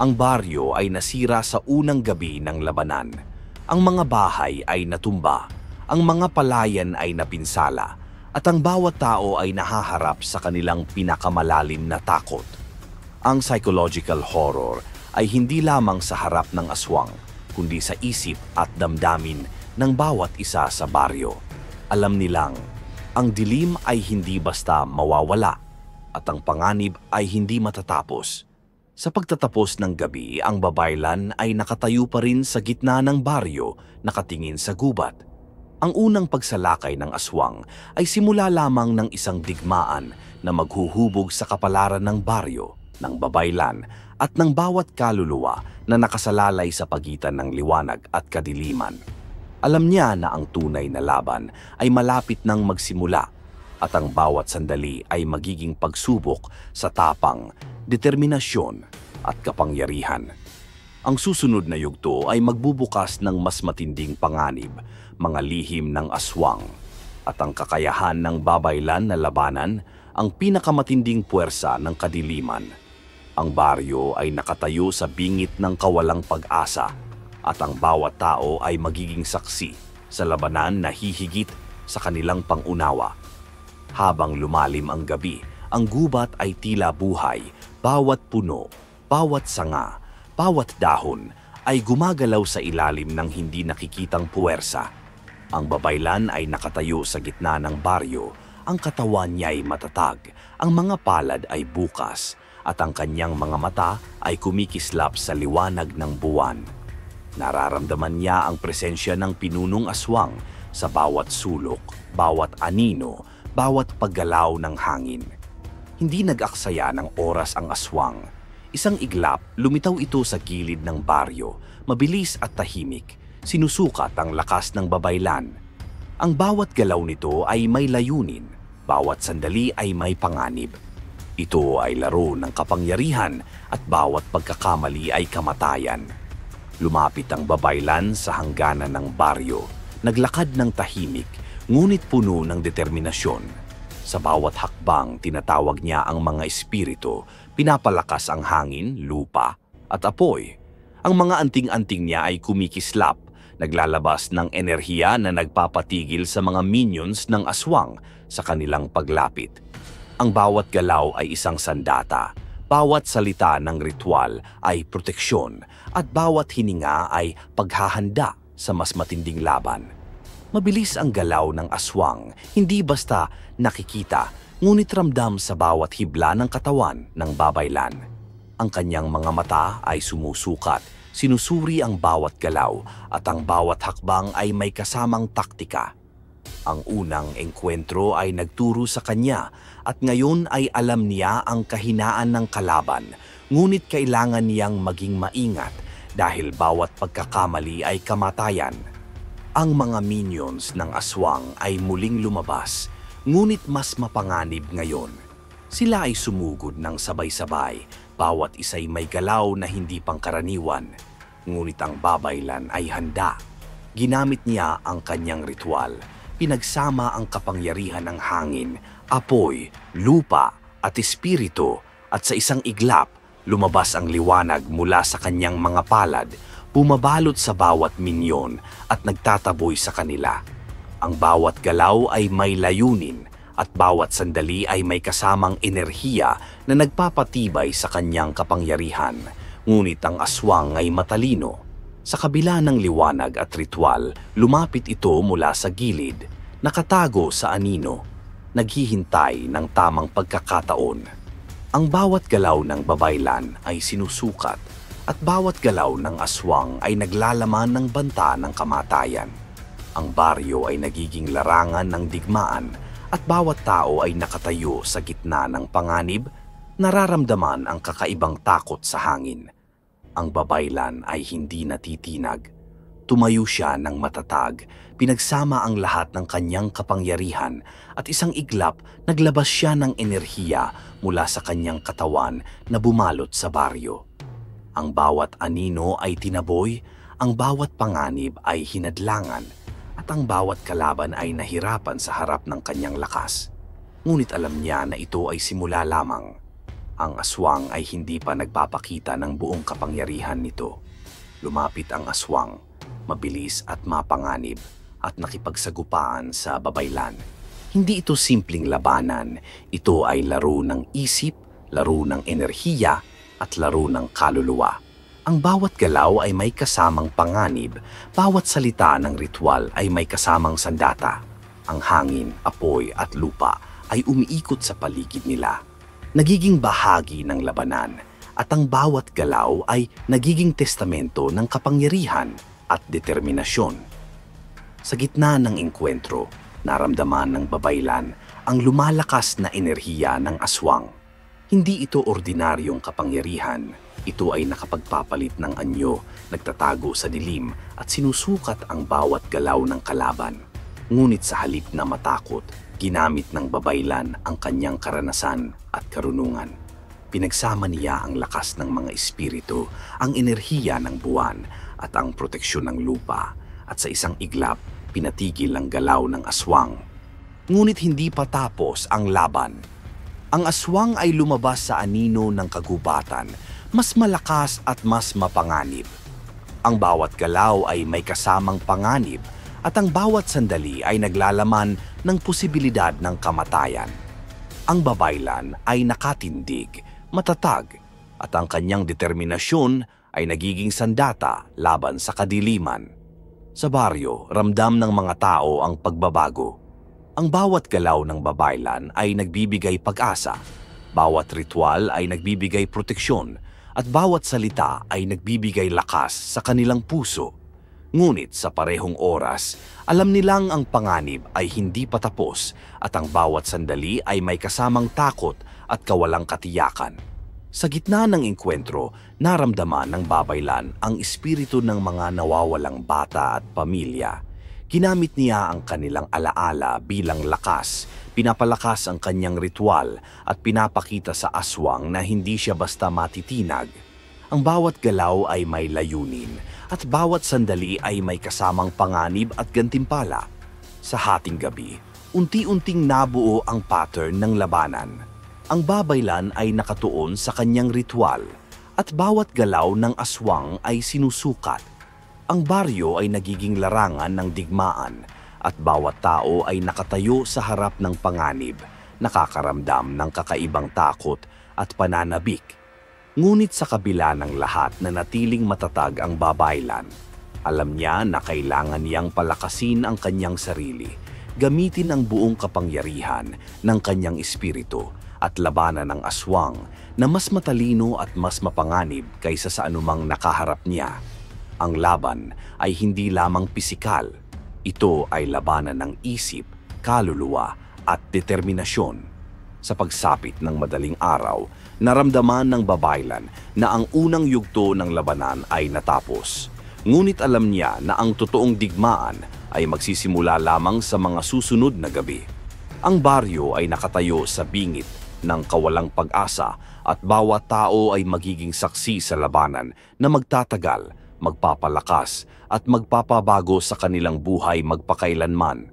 Ang baryo ay nasira sa unang gabi ng labanan. Ang mga bahay ay natumba, ang mga palayan ay napinsala, at ang bawat tao ay nahaharap sa kanilang pinakamalalim na takot. Ang psychological horror ay hindi lamang sa harap ng aswang, kundi sa isip at damdamin ng bawat isa sa baryo. Alam nilang, ang dilim ay hindi basta mawawala, at ang panganib ay hindi matatapos. Sa pagtatapos ng gabi, ang babaylan ay nakatayo pa rin sa gitna ng baryo, nakatingin sa gubat. Ang unang pagsalakay ng aswang ay simula lamang ng isang digmaan na maghuhubog sa kapalaran ng baryo, ng babaylan, at ng bawat kaluluwa na nakasalalay sa pagitan ng liwanag at kadiliman. Alam niya na ang tunay na laban ay malapit nang magsimula, at ang bawat sandali ay magiging pagsubok sa tapang, determinasyon at kapangyarihan. Ang susunod na yugto ay magbubukas ng mas matinding panganib, mga lihim ng aswang, at ang kakayahan ng babaylan na labanan ang pinakamatinding puwersa ng kadiliman. Ang baryo ay nakatayo sa bingit ng kawalang pag-asa, at ang bawat tao ay magiging saksi sa labanan na hihigit sa kanilang pangunawa. Habang lumalim ang gabi, ang gubat ay tila buhay. Bawat puno, bawat sanga, bawat dahon ay gumagalaw sa ilalim ng hindi nakikitang puwersa. Ang babaylan ay nakatayo sa gitna ng baryo, ang katawan niya ay matatag, ang mga palad ay bukas, at ang kanyang mga mata ay kumikislap sa liwanag ng buwan. Nararamdaman niya ang presensya ng pinunong aswang sa bawat sulok, bawat anino, bawat paggalaw ng hangin. Hindi nag-aksaya ng oras ang aswang. Isang iglap, lumitaw ito sa gilid ng baryo, mabilis at tahimik. Sinusukat ang lakas ng babaylan. Ang bawat galaw nito ay may layunin, bawat sandali ay may panganib. Ito ay laro ng kapangyarihan at bawat pagkakamali ay kamatayan. Lumapit ang babaylan sa hangganan ng baryo, naglakad ng tahimik, ngunit puno ng determinasyon. Sa bawat hakbang, tinatawag niya ang mga espiritu, pinapalakas ang hangin, lupa, at apoy. Ang mga anting-anting niya ay kumikislap, naglalabas ng enerhiya na nagpapatigil sa mga minions ng aswang sa kanilang paglapit. Ang bawat galaw ay isang sandata, bawat salita ng ritual ay proteksyon, at bawat hininga ay paghahanda sa mas matinding laban. Mabilis ang galaw ng aswang, hindi basta nakikita, ngunit ramdam sa bawat hibla ng katawan ng babaylan. Ang kanyang mga mata ay sumusukat, sinusuri ang bawat galaw, at ang bawat hakbang ay may kasamang taktika. Ang unang engkwentro ay nagturo sa kanya at ngayon ay alam niya ang kahinaan ng kalaban, ngunit kailangan niyang maging maingat dahil bawat pagkakamali ay kamatayan. Ang mga minions ng aswang ay muling lumabas, ngunit mas mapanganib ngayon. Sila ay sumugod ng sabay-sabay, bawat isa'y may galaw na hindi pangkaraniwan, ngunit ang babaylan ay handa. Ginamit niya ang kanyang ritual. Pinagsama ang kapangyarihan ng hangin, apoy, lupa at espiritu, at sa isang iglap, lumabas ang liwanag mula sa kanyang mga palad, bumabalot sa bawat minyon at nagtataboy sa kanila. Ang bawat galaw ay may layunin at bawat sandali ay may kasamang enerhiya na nagpapatibay sa kanyang kapangyarihan. Ngunit ang aswang ay matalino. Sa kabila ng liwanag at ritual, lumapit ito mula sa gilid, nakatago sa anino, naghihintay ng tamang pagkakataon. Ang bawat galaw ng babaylan ay sinusukat at bawat galaw ng aswang ay naglalaman ng banta ng kamatayan. Ang baryo ay nagiging larangan ng digmaan at bawat tao ay nakatayo sa gitna ng panganib, nararamdaman ang kakaibang takot sa hangin. Ang babaylan ay hindi natitinag. Tumayo siya ng matatag, pinagsama ang lahat ng kanyang kapangyarihan at isang iglap naglabas siya ng enerhiya mula sa kanyang katawan na bumalot sa baryo. Ang bawat anino ay tinaboy, ang bawat panganib ay hinadlangan, at ang bawat kalaban ay nahirapan sa harap ng kanyang lakas. Ngunit alam niya na ito ay simula lamang. Ang aswang ay hindi pa nagpapakita ng buong kapangyarihan nito. Lumapit ang aswang, mabilis at mapanganib, at nakipagsagupaan sa babaylan. Hindi ito simpleng labanan, ito ay laro ng isip, laro ng enerhiya, at laro ng kaluluwa. Ang bawat galaw ay may kasamang panganib, bawat salita ng ritual ay may kasamang sandata. Ang hangin, apoy at lupa ay umiikot sa paligid nila. Nagiging bahagi ng labanan, at ang bawat galaw ay nagiging testamento ng kapangyarihan at determinasyon. Sa gitna ng engkwentro, naramdaman ng babaylan ang lumalakas na enerhiya ng aswang. Hindi ito ordinaryong kapangyarihan, ito ay nakapagpapalit ng anyo, nagtatago sa dilim at sinusukat ang bawat galaw ng kalaban. Ngunit sa halip na matakot, ginamit ng babaylan ang kanyang karanasan at karunungan. Pinagsama niya ang lakas ng mga espiritu, ang enerhiya ng buwan at ang proteksyon ng lupa, at sa isang iglap, pinatigil ang galaw ng aswang. Ngunit hindi pa tapos ang laban. Ang aswang ay lumabas sa anino ng kagubatan, mas malakas at mas mapanganib. Ang bawat galaw ay may kasamang panganib, at ang bawat sandali ay naglalaman ng posibilidad ng kamatayan. Ang babaylan ay nakatindig, matatag, at ang kanyang determinasyon ay nagiging sandata laban sa kadiliman. Sa baryo, ramdam ng mga tao ang pagbabago. Ang bawat galaw ng babaylan ay nagbibigay pag-asa, bawat ritual ay nagbibigay proteksyon, at bawat salita ay nagbibigay lakas sa kanilang puso. Ngunit sa parehong oras, alam nilang ang panganib ay hindi pa tapos at ang bawat sandali ay may kasamang takot at kawalang katiyakan. Sa gitna ng engkwentro, naramdaman ng babaylan ang espiritu ng mga nawawalang bata at pamilya. Ginamit niya ang kanilang alaala bilang lakas, Pinapalakas ang kanyang ritual at pinapakita sa aswang na hindi siya basta matitinag. Ang bawat galaw ay may layunin at bawat sandali ay may kasamang panganib at gantimpala. Sa hating gabi, unti-unting nabuo ang pattern ng labanan. Ang babaylan ay nakatuon sa kanyang ritual at bawat galaw ng aswang ay sinusukat. Ang baryo ay nagiging larangan ng digmaan at bawat tao ay nakatayo sa harap ng panganib, nakakaramdam ng kakaibang takot at pananabik. Ngunit sa kabila ng lahat na natiling matatag ang babaylan, alam niya na kailangan niyang palakasin ang kanyang sarili, gamitin ang buong kapangyarihan ng kanyang espiritu at labanan ng aswang na mas matalino at mas mapanganib kaysa sa anumang nakaharap niya. Ang laban ay hindi lamang pisikal. Ito ay labanan ng isip, kaluluwa at determinasyon. Sa pagsapit ng madaling araw, naramdaman ng babaylan na ang unang yugto ng labanan ay natapos. Ngunit alam niya na ang totoong digmaan ay magsisimula lamang sa mga susunod na gabi. Ang baryo ay nakatayo sa bingit ng kawalang pag-asa at bawat tao ay magiging saksi sa labanan na magtatagal, magpapalakas at magpapabago sa kanilang buhay magpakailanman.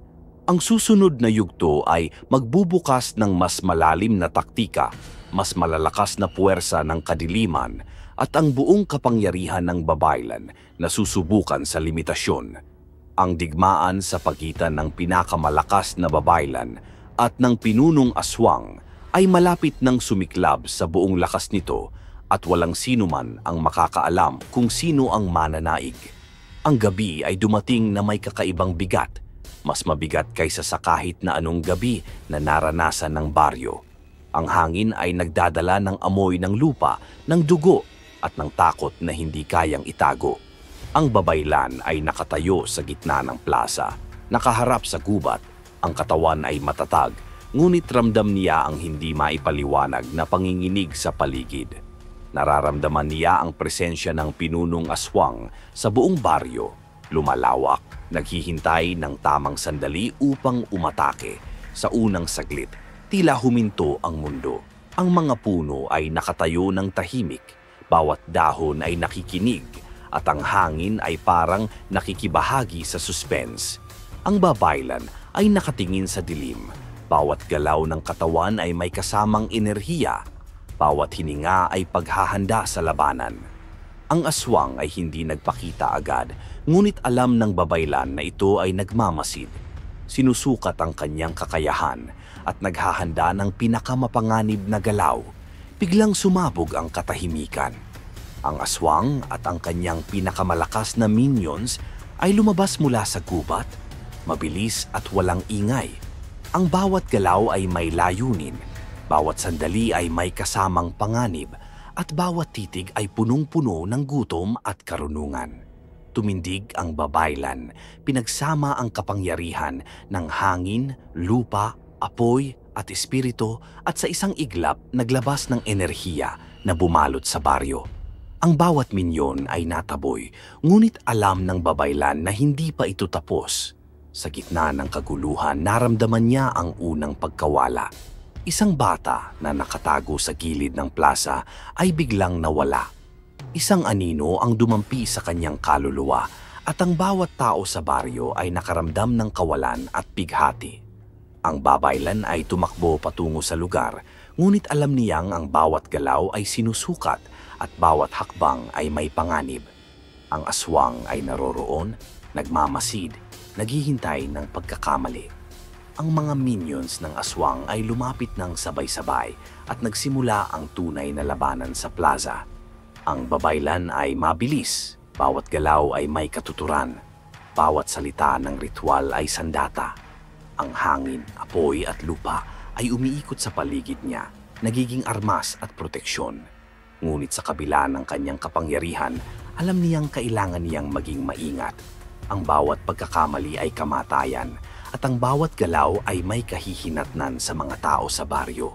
Ang susunod na yugto ay magbubukas ng mas malalim na taktika, mas malalakas na puwersa ng kadiliman at ang buong kapangyarihan ng babaylan na susubukan sa limitasyon. Ang digmaan sa pagitan ng pinakamalakas na babaylan at ng pinunong aswang ay malapit ng sumiklab sa buong lakas nito at walang sino man ang makakaalam kung sino ang mananaig. Ang gabi ay dumating na may kakaibang bigat, mas mabigat kaysa sa kahit na anong gabi na naranasan ng baryo. Ang hangin ay nagdadala ng amoy ng lupa, ng dugo at ng takot na hindi kayang itago. Ang babaylan ay nakatayo sa gitna ng plaza, nakaharap sa gubat. Ang katawan ay matatag, ngunit ramdam niya ang hindi maipaliwanag na panginginig sa paligid. Nararamdaman niya ang presensya ng pinunong aswang sa buong baryo. Lumalawak, naghihintay ng tamang sandali upang umatake. Sa unang saglit, tila huminto ang mundo. Ang mga puno ay nakatayo ng tahimik, bawat dahon ay nakikinig, at ang hangin ay parang nakikibahagi sa suspense. Ang babaylan ay nakatingin sa dilim. Bawat galaw ng katawan ay may kasamang enerhiya. Bawat hininga ay paghahanda sa labanan. Ang aswang ay hindi nagpakita agad, ngunit alam ng babaylan na ito ay nagmamasid. Sinusukat ang kanyang kakayahan at naghahanda ng pinakamapanganib na galaw. Biglang sumabog ang katahimikan. Ang aswang at ang kanyang pinakamalakas na minions ay lumabas mula sa gubat, mabilis at walang ingay. Ang bawat galaw ay may layunin, bawat sandali ay may kasamang panganib, at bawat titig ay punong-puno ng gutom at karunungan. Tumindig ang babaylan, pinagsama ang kapangyarihan ng hangin, lupa, apoy at espiritu at sa isang iglap naglabas ng enerhiya na bumalot sa baryo. Ang bawat minyon ay nataboy, ngunit alam ng babaylan na hindi pa ito tapos. Sa gitna ng kaguluhan, naramdaman niya ang unang pagkawala. Isang bata na nakatago sa gilid ng plaza ay biglang nawala. Isang anino ang dumampi sa kanyang kaluluwa at ang bawat tao sa baryo ay nakaramdam ng kawalan at bighati. Ang babaylan ay tumakbo patungo sa lugar, ngunit alam niyang ang bawat galaw ay sinusukat at bawat hakbang ay may panganib. Ang aswang ay naroroon, nagmamasid, naghihintay ng pagkakamali. Ang mga minions ng aswang ay lumapit ng sabay-sabay at nagsimula ang tunay na labanan sa plaza. Ang babaylan ay mabilis, bawat galaw ay may katuturan, bawat salita ng ritual ay sandata. Ang hangin, apoy at lupa ay umiikot sa paligid niya, nagiging armas at proteksyon. Ngunit sa kabila ng kanyang kapangyarihan, alam niyang kailangan niyang maging maingat. Ang bawat pagkakamali ay kamatayan, at ang bawat galaw ay may kahihinatnan sa mga tao sa baryo.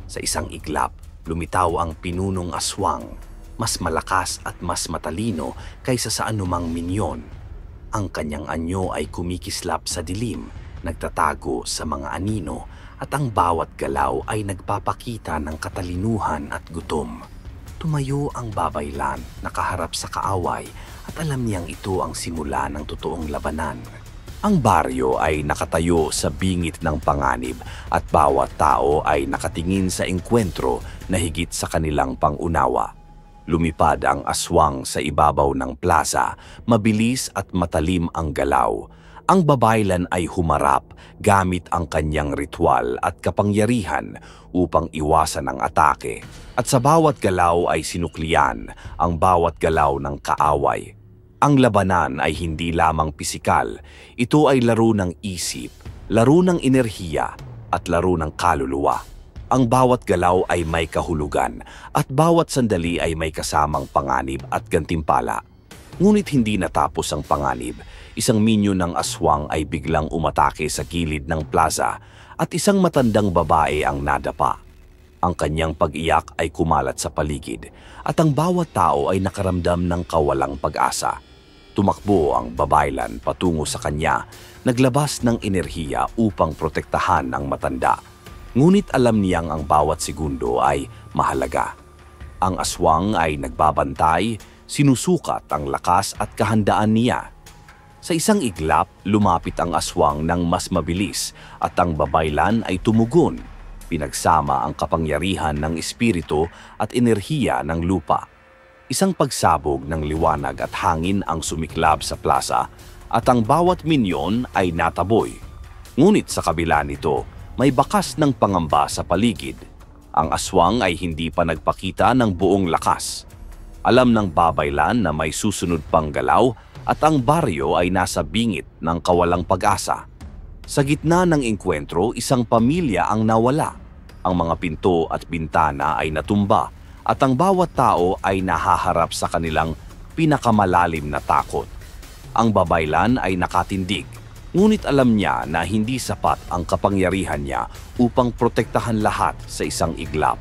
Sa isang iglap, lumitaw ang pinunong aswang, mas malakas at mas matalino kaysa sa anumang minyon. Ang kanyang anyo ay kumikislap sa dilim, nagtatago sa mga anino, at ang bawat galaw ay nagpapakita ng katalinuhan at gutom. Tumayo ang babaylan, nakaharap sa kaaway at alam niyang ito ang simula ng totoong labanan. Ang baryo ay nakatayo sa bingit ng panganib at bawat tao ay nakatingin sa engkwentro na higit sa kanilang pangunawa. Lumipad ang aswang sa ibabaw ng plaza, mabilis at matalim ang galaw. Ang babaylan ay humarap gamit ang kanyang ritual at kapangyarihan upang iwasan ang atake. At sa bawat galaw ay sinuklian ang bawat galaw ng kaaway. Ang labanan ay hindi lamang pisikal, ito ay laro ng isip, laro ng enerhiya at laro ng kaluluwa. Ang bawat galaw ay may kahulugan at bawat sandali ay may kasamang panganib at gantimpala. Ngunit hindi natapos ang panganib. Isang minyo ng aswang ay biglang umatake sa gilid ng plaza at isang matandang babae ang nadapa. Ang kanyang pag-iyak ay kumalat sa paligid at ang bawat tao ay nakaramdam ng kawalang pag-asa. Tumakbo ang babaylan patungo sa kanya, naglabas ng enerhiya upang protektahan ang matanda. Ngunit alam niyang ang bawat segundo ay mahalaga. Ang aswang ay nagbabantay, sinusukat ang lakas at kahandaan niya. Sa isang iglap, lumapit ang aswang ng mas mabilis at ang babaylan ay tumugon. Pinagsama ang kapangyarihan ng espiritu at enerhiya ng lupa. Isang pagsabog ng liwanag at hangin ang sumiklab sa plaza at ang bawat minyon ay nataboy. Ngunit sa kabila nito, may bakas ng pangamba sa paligid. Ang aswang ay hindi pa nagpakita ng buong lakas. Alam ng babaylan na may susunod pang galaw at ang baryo ay nasa bingit ng kawalang pag-asa. Sa gitna ng engkwentro, isang pamilya ang nawala. Ang mga pinto at bintana ay natumba at ang bawat tao ay nahaharap sa kanilang pinakamalalim na takot. Ang babaylan ay nakatindig, ngunit alam niya na hindi sapat ang kapangyarihan niya upang protektahan lahat sa isang iglap.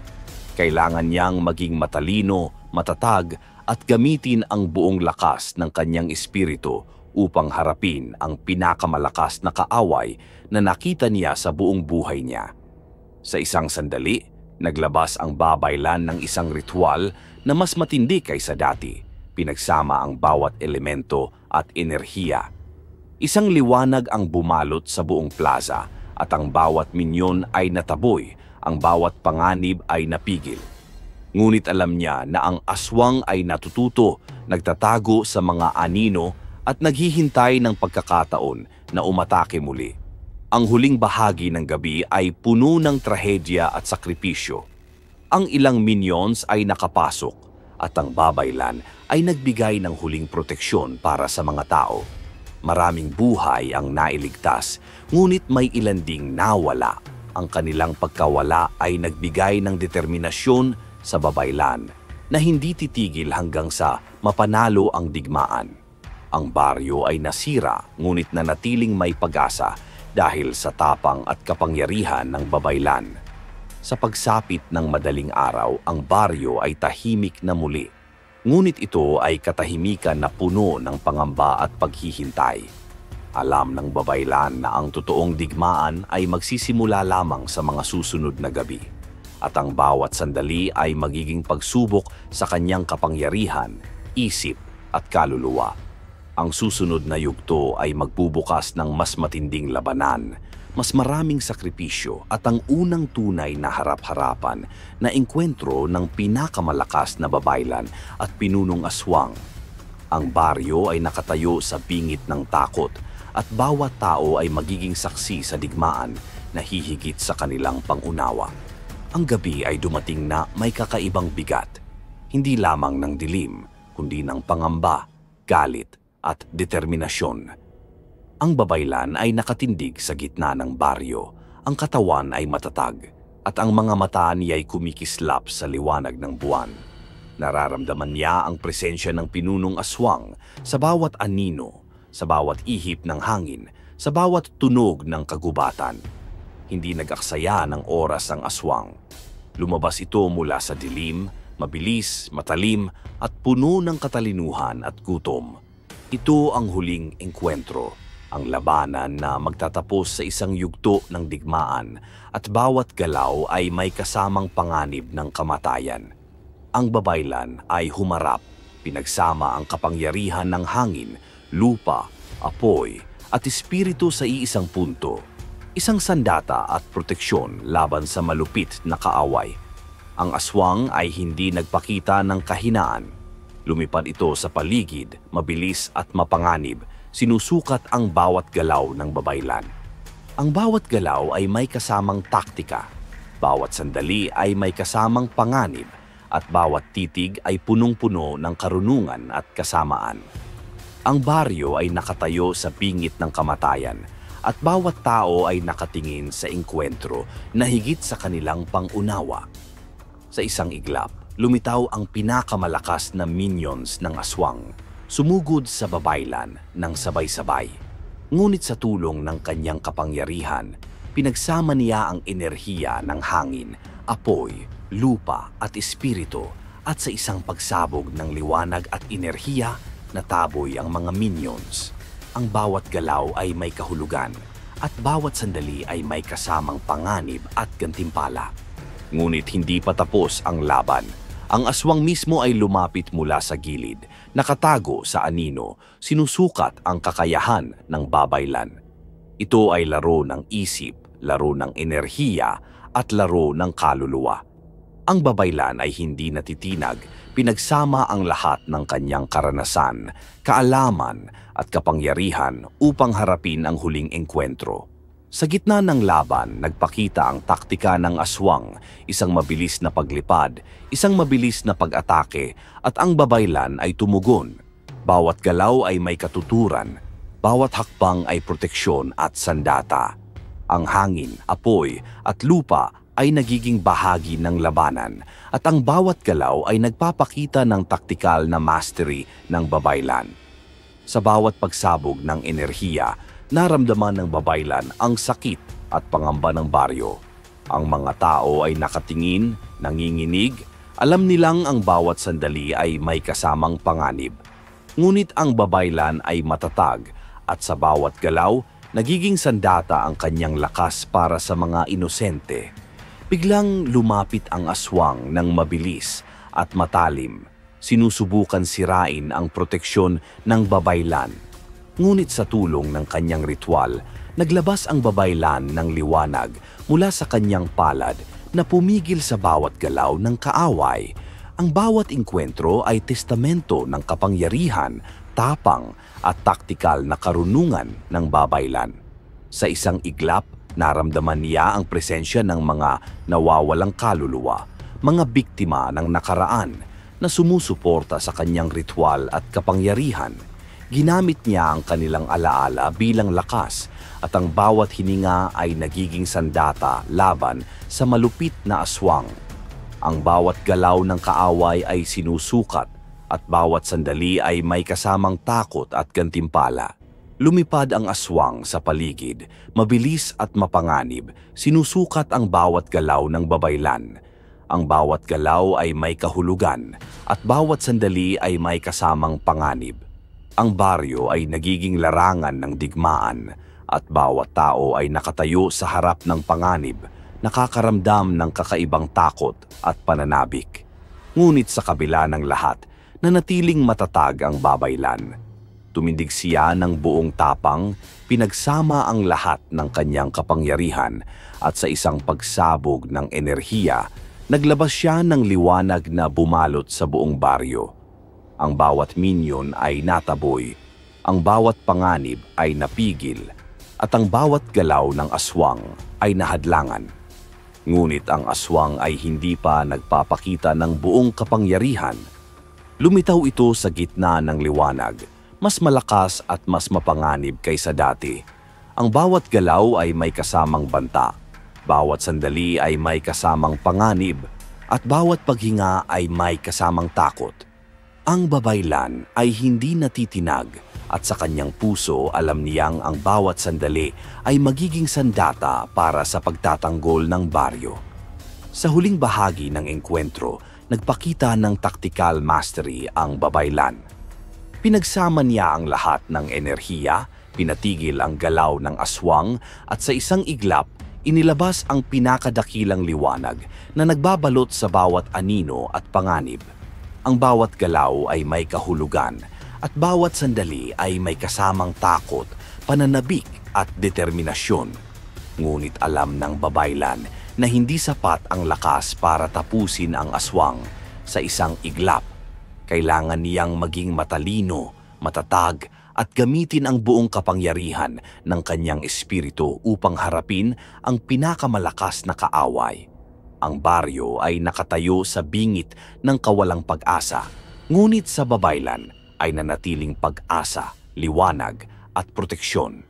Kailangan niyang maging matalino, matatag at gamitin ang buong lakas ng kanyang espiritu upang harapin ang pinakamalakas na kaaway na nakita niya sa buong buhay niya. Sa isang sandali, naglabas ang babaylan ng isang ritual na mas matindi kaysa dati. Pinagsama ang bawat elemento at enerhiya. Isang liwanag ang bumalot sa buong plaza at ang bawat minyon ay nataboy, ang bawat panganib ay napigil. Ngunit alam niya na ang aswang ay natututo, nagtatago sa mga anino at naghihintay ng pagkakataon na umatake muli. Ang huling bahagi ng gabi ay puno ng trahedya at sakripisyo. Ang ilang minions ay nakapasok at ang babaylan ay nagbigay ng huling proteksyon para sa mga tao. Maraming buhay ang nailigtas, ngunit may ilan ding nawala. Ang kanilang pagkawala ay nagbigay ng determinasyon sa babaylan na hindi titigil hanggang sa mapanalo ang digmaan. Ang baryo ay nasira, ngunit nanatiling may pag-asa dahil sa tapang at kapangyarihan ng babaylan. Sa pagsapit ng madaling araw, ang baryo ay tahimik na muli. Ngunit ito ay katahimikan na puno ng pangamba at paghihintay. Alam ng babaylan na ang totoong digmaan ay magsisimula lamang sa mga susunod na gabi. At ang bawat sandali ay magiging pagsubok sa kanyang kapangyarihan, isip at kaluluwa. Ang susunod na yugto ay magbubukas ng mas matinding labanan, mas maraming sakripisyo at ang unang tunay na harap-harapan na engkwentro ng pinakamalakas na babaylan at pinunong aswang. Ang baryo ay nakatayo sa bingit ng takot at bawat tao ay magiging saksi sa digmaan na hihigit sa kanilang pangunawa. Ang gabi ay dumating na may kakaibang bigat, hindi lamang ng dilim, kundi ng pangamba, galit, at determinasyon. Ang babaylan ay nakatindig sa gitna ng baryo, ang katawan ay matatag, at ang mga mata niya ay kumikislap sa liwanag ng buwan. Nararamdaman niya ang presensya ng pinunong aswang sa bawat anino, sa bawat ihip ng hangin, sa bawat tunog ng kagubatan. Hindi nag-aksaya ng oras ang aswang. Lumabas ito mula sa dilim, mabilis, matalim, at puno ng katalinuhan at gutom. Ito ang huling engkwentro, Ang labanan na magtatapos sa isang yugto ng digmaan at bawat galaw ay may kasamang panganib ng kamatayan. Ang babaylan ay humarap, pinagsama ang kapangyarihan ng hangin, lupa, apoy at espiritu sa iisang punto. Isang sandata at proteksyon laban sa malupit na kaaway. Ang aswang ay hindi nagpakita ng kahinaan. Lumipad ito sa paligid, mabilis at mapanganib, sinusukat ang bawat galaw ng babaylan. Ang bawat galaw ay may kasamang taktika, bawat sandali ay may kasamang panganib, at bawat titig ay punong-puno ng karunungan at kasamaan. Ang baryo ay nakatayo sa bingit ng kamatayan, at bawat tao ay nakatingin sa engkwentro na higit sa kanilang pangunawa. Sa isang iglap, lumitaw ang pinakamalakas na minions ng aswang, sumugod sa babaylan ng sabay-sabay. Ngunit sa tulong ng kanyang kapangyarihan, pinagsama niya ang enerhiya ng hangin, apoy, lupa at espiritu, at sa isang pagsabog ng liwanag at enerhiya, nataboy ang mga minions. Ang bawat galaw ay may kahulugan, at bawat sandali ay may kasamang panganib at gantimpala. Ngunit hindi pa tapos ang laban. Ang aswang mismo ay lumapit mula sa gilid, nakatago sa anino, sinusukat ang kakayahan ng babaylan. Ito ay laro ng isip, laro ng enerhiya, at laro ng kaluluwa. Ang babaylan ay hindi natitinag, pinagsama ang lahat ng kanyang karanasan, kaalaman at kapangyarihan upang harapin ang huling engkwentro. Sa gitna ng laban, nagpakita ang taktika ng aswang, isang mabilis na paglipad, isang mabilis na pag-atake, at ang babaylan ay tumugon. Bawat galaw ay may katuturan, bawat hakbang ay proteksyon at sandata. Ang hangin, apoy at lupa ay nagiging bahagi ng labanan, at ang bawat galaw ay nagpapakita ng taktikal na mastery ng babaylan. Sa bawat pagsabog ng enerhiya, naramdaman ng babaylan ang sakit at pangamba ng baryo. Ang mga tao ay nakatingin, nanginginig, alam nilang ang bawat sandali ay may kasamang panganib. Ngunit ang babaylan ay matatag, at sa bawat galaw, nagiging sandata ang kanyang lakas para sa mga inosente. Biglang lumapit ang aswang ng mabilis at matalim. Sinusubukan sirain ang proteksyon ng babaylan. Ngunit sa tulong ng kanyang ritual, naglabas ang babaylan ng liwanag mula sa kanyang palad na pumigil sa bawat galaw ng kaaway. Ang bawat engkwentro ay testamento ng kapangyarihan, tapang at taktikal na karunungan ng babaylan. Sa isang iglap, naramdaman niya ang presensya ng mga nawawalang kaluluwa, mga biktima ng nakaraan na sumusuporta sa kanyang ritual at kapangyarihan. Ginamit niya ang kanilang alaala bilang lakas, at ang bawat hininga ay nagiging sandata laban sa malupit na aswang. Ang bawat galaw ng kaaway ay sinusukat, at bawat sandali ay may kasamang takot at gantimpala. Lumipad ang aswang sa paligid, mabilis at mapanganib, sinusukat ang bawat galaw ng babaylan. Ang bawat galaw ay may kahulugan, at bawat sandali ay may kasamang panganib. Ang baryo ay nagiging larangan ng digmaan, at bawat tao ay nakatayo sa harap ng panganib, nakakaramdam ng kakaibang takot at pananabik. Ngunit sa kabila ng lahat, nanatiling matatag ang babaylan. Tumindig siya ng buong tapang, pinagsama ang lahat ng kanyang kapangyarihan, at sa isang pagsabog ng enerhiya, naglabas siya ng liwanag na bumalot sa buong baryo. Ang bawat minion ay nataboy, ang bawat panganib ay napigil, at ang bawat galaw ng aswang ay nahadlangan. Ngunit ang aswang ay hindi pa nagpapakita ng buong kapangyarihan. Lumitaw ito sa gitna ng liwanag, mas malakas at mas mapanganib kaysa dati. Ang bawat galaw ay may kasamang banta, bawat sandali ay may kasamang panganib, at bawat paghinga ay may kasamang takot. Ang babaylan ay hindi natitinag, at sa kanyang puso alam niyang ang bawat sandali ay magiging sandata para sa pagtatanggol ng baryo. Sa huling bahagi ng engkwentro, nagpakita ng tactical mastery ang babaylan. Pinagsama niya ang lahat ng enerhiya, Pinatigil ang galaw ng aswang at sa isang iglap, inilabas ang pinakadakilang liwanag na nagbabalot sa bawat anino at panganib. Ang bawat galaw ay may kahulugan at bawat sandali ay may kasamang takot, pananabik at determinasyon. Ngunit alam ng babaylan na hindi sapat ang lakas para tapusin ang aswang sa isang iglap. Kailangan niyang maging matalino, matatag at gamitin ang buong kapangyarihan ng kanyang espiritu upang harapin ang pinakamalakas na kaaway. Ang baryo ay nakatayo sa bingit ng kawalang pag-asa, ngunit sa babaylan ay nanatiling pag-asa, liwanag at proteksyon.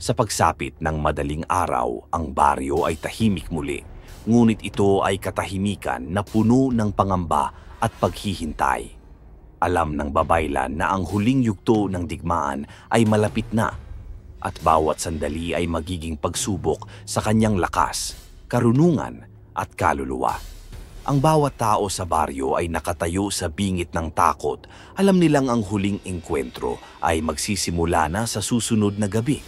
Sa pagsapit ng madaling araw, ang baryo ay tahimik muli, ngunit ito ay katahimikan na puno ng pangamba at paghihintay. Alam ng babaylan na ang huling yugto ng digmaan ay malapit na at bawat sandali ay magiging pagsubok sa kanyang lakas, karunungan at kaluluwa. Ang bawat tao sa baryo ay nakatayo sa bingit ng takot. Alam nilang ang huling engkwentro ay magsisimula na sa susunod na gabi.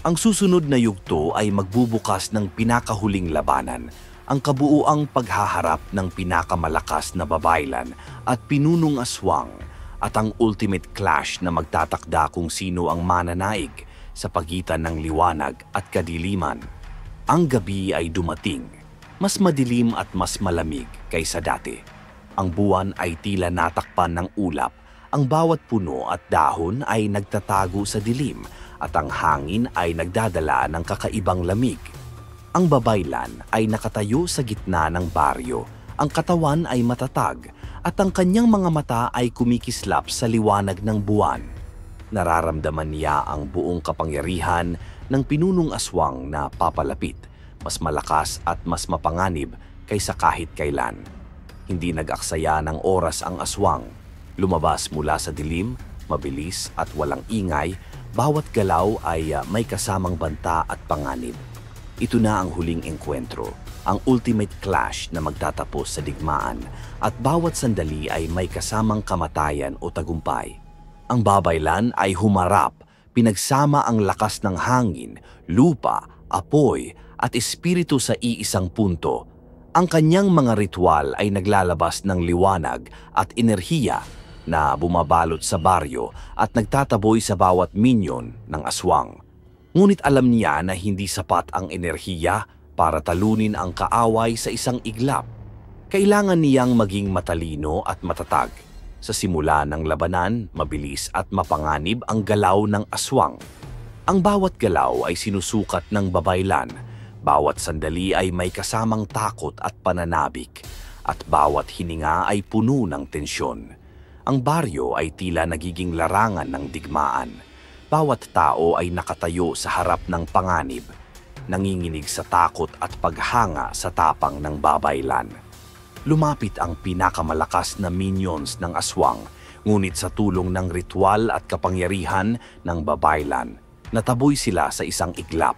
Ang susunod na yugto ay magbubukas ng pinakahuling labanan, ang kabuuang paghaharap ng pinakamalakas na babaylan at pinunong aswang at ang ultimate clash na magtatakda kung sino ang mananaig sa pagitan ng liwanag at kadiliman. Ang gabi ay dumating, mas madilim at mas malamig kaysa dati. Ang buwan ay tila natakpan ng ulap, ang bawat puno at dahon ay nagtatago sa dilim at ang hangin ay nagdadala ng kakaibang lamig. Ang babaylan ay nakatayo sa gitna ng baryo, ang katawan ay matatag at ang kanyang mga mata ay kumikislap sa liwanag ng buwan. Nararamdaman niya ang buong kapangyarihan ng pinunong aswang na papalapit, mas malakas at mas mapanganib kaysa kahit kailan. Hindi nag-aksaya ng oras ang aswang. Lumabas mula sa dilim, mabilis at walang ingay, bawat galaw ay may kasamang banta at panganib. Ito na ang huling engkwentro, ang ultimate clash na magtatapos sa digmaan at bawat sandali ay may kasamang kamatayan o tagumpay. Ang babaylan ay humarap, pinagsama ang lakas ng hangin, lupa, apoy at espiritu sa iisang punto. Ang kanyang mga ritual ay naglalabas ng liwanag at enerhiya na bumabalot sa baryo at nagtataboy sa bawat minyon ng aswang. Ngunit alam niya na hindi sapat ang enerhiya para talunin ang kaaway sa isang iglap. Kailangan niyang maging matalino at matatag. Sa simula ng labanan, mabilis at mapanganib ang galaw ng aswang. Ang bawat galaw ay sinusukat ng babaylan. Bawat sandali ay may kasamang takot at pananabik. At bawat hininga ay puno ng tensyon. Ang baryo ay tila nagiging larangan ng digmaan. Bawat tao ay nakatayo sa harap ng panganib, nanginginig sa takot at paghanga sa tapang ng babaylan. Lumapit ang pinakamalakas na minions ng aswang, ngunit sa tulong ng ritual at kapangyarihan ng babaylan, nataboy sila sa isang iglap.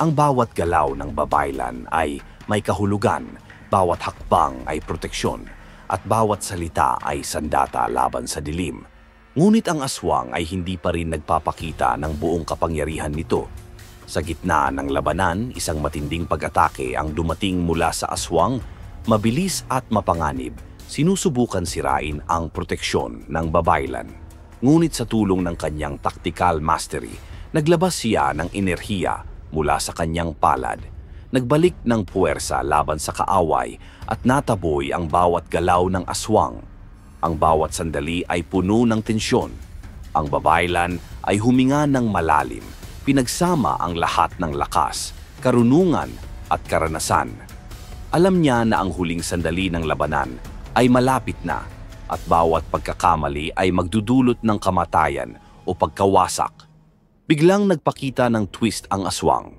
Ang bawat galaw ng babaylan ay may kahulugan, bawat hakbang ay proteksyon, at bawat salita ay sandata laban sa dilim. Ngunit ang aswang ay hindi pa rin nagpapakita ng buong kapangyarihan nito. Sa gitna ng labanan, isang matinding pag-atake ang dumating mula sa aswang, mabilis at mapanganib. Sinusubukan sirain ang proteksyon ng babaylan. Ngunit sa tulong ng kanyang tactical mastery, naglabas siya ng enerhiya mula sa kanyang palad. Nagbalik ng puwersa laban sa kaaway at nataboy ang bawat galaw ng aswang. Ang bawat sandali ay puno ng tensyon. Ang babaylan ay huminga ng malalim, pinagsama ang lahat ng lakas, karunungan at karanasan. Alam niya na ang huling sandali ng labanan ay malapit na at bawat pagkakamali ay magdudulot ng kamatayan o pagkawasak. Biglang nagpakita ng twist ang aswang.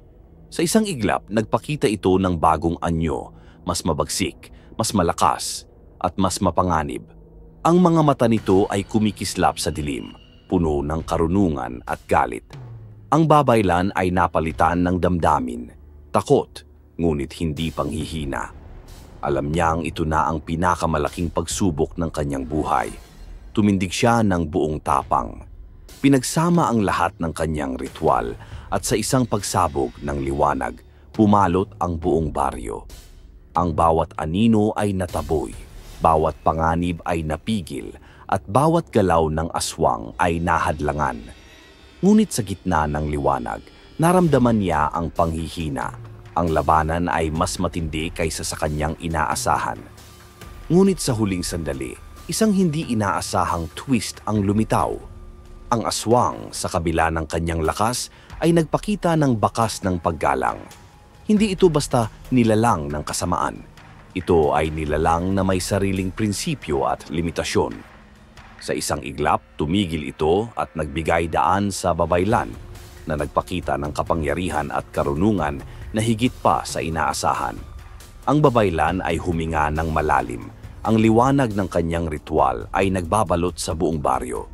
Sa isang iglap, nagpakita ito ng bagong anyo, mas mabagsik, mas malakas at mas mapanganib. Ang mga mata nito ay kumikislap sa dilim, puno ng karunungan at galit. Ang babaylan ay napalitan ng damdamin, takot, ngunit hindi panghihina. Alam niyang ito na ang pinakamalaking pagsubok ng kanyang buhay. Tumindig siya ng buong tapang. Pinagsama ang lahat ng kanyang ritual at sa isang pagsabog ng liwanag, pumalot ang buong baryo. Ang bawat anino ay nataboy, bawat panganib ay napigil, at bawat galaw ng aswang ay nahadlangan. Ngunit sa gitna ng liwanag, naramdaman niya ang panghihina. Ang labanan ay mas matindi kaysa sa kanyang inaasahan. Ngunit sa huling sandali, isang hindi inaasahang twist ang lumitaw. Ang aswang, sa kabila ng kanyang lakas, ay nagpakita ng bakas ng paggalang. Hindi ito basta nilalang ng kasamaan. Ito ay nilalang na may sariling prinsipyo at limitasyon. Sa isang iglap, tumigil ito at nagbigay daan sa babaylan na nagpakita ng kapangyarihan at karunungan na higit pa sa inaasahan. Ang babaylan ay huminga ng malalim. Ang liwanag ng kanyang ritual ay nagbabalot sa buong baryo.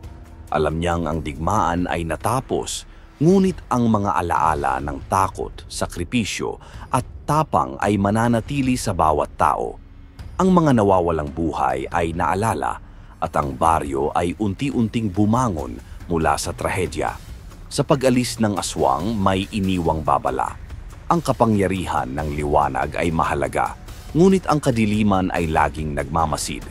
Alam niyang ang digmaan ay natapos, ngunit ang mga alaala ng takot, sakripisyo at tapang ay mananatili sa bawat tao. Ang mga nawawalang buhay ay naalala at ang baryo ay unti-unting bumangon mula sa trahedya. Sa pag-alis ng aswang, may iniwang babala. Ang kapangyarihan ng liwanag ay mahalaga, ngunit ang kadiliman ay laging nagmamasid.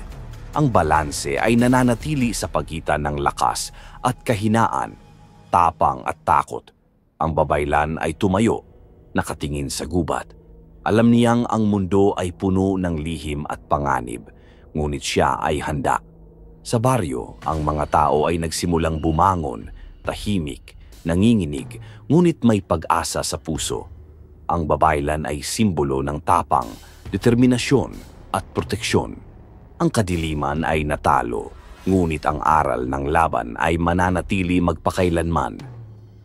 Ang balanse ay nananatili sa pagitan ng lakas at kahinaan, tapang at takot. Ang babaylan ay tumayo, nakatingin sa gubat. Alam niyang ang mundo ay puno ng lihim at panganib, ngunit siya ay handa. Sa baryo, ang mga tao ay nagsimulang bumangon, tahimik, nanginginig, ngunit may pag-asa sa puso. Ang babaylan ay simbolo ng tapang, determinasyon at proteksyon. Ang kadiliman ay natalo, ngunit ang aral ng laban ay mananatili magpakailanman.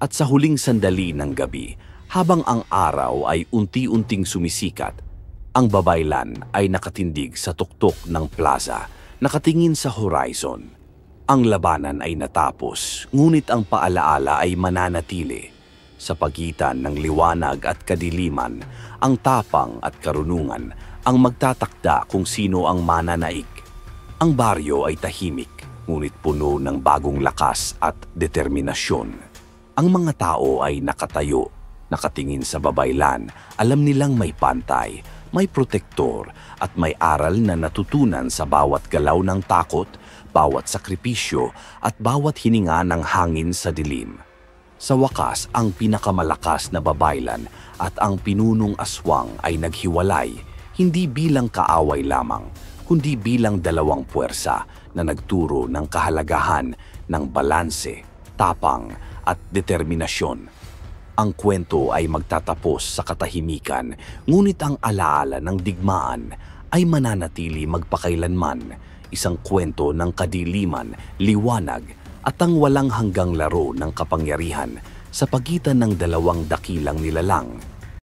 At sa huling sandali ng gabi, habang ang araw ay unti-unting sumisikat, ang babaylan ay nakatindig sa tuktok ng plaza, nakatingin sa horizon. Ang labanan ay natapos, ngunit ang paalaala ay mananatili. Sa pagitan ng liwanag at kadiliman, ang tapang at karunungan ang magtatakda kung sino ang mananaig. Ang baryo ay tahimik, ngunit puno ng bagong lakas at determinasyon. Ang mga tao ay nakatayo, nakatingin sa babaylan, alam nilang may pantay, may protektor at may aral na natutunan sa bawat galaw ng takot, bawat sakripisyo at bawat hininga ng hangin sa dilim. Sa wakas, ang pinakamalakas na babaylan at ang pinunong aswang ay naghiwalay, hindi bilang kaaway lamang, kundi bilang dalawang puwersa na nagturo ng kahalagahan ng balanse, tapang at determinasyon. Ang kwento ay magtatapos sa katahimikan, ngunit ang alaala ng digmaan ay mananatili magpakailanman, isang kwento ng kadiliman, liwanag at ang walang hanggang laro ng kapangyarihan sa pagitan ng dalawang dakilang nilalang.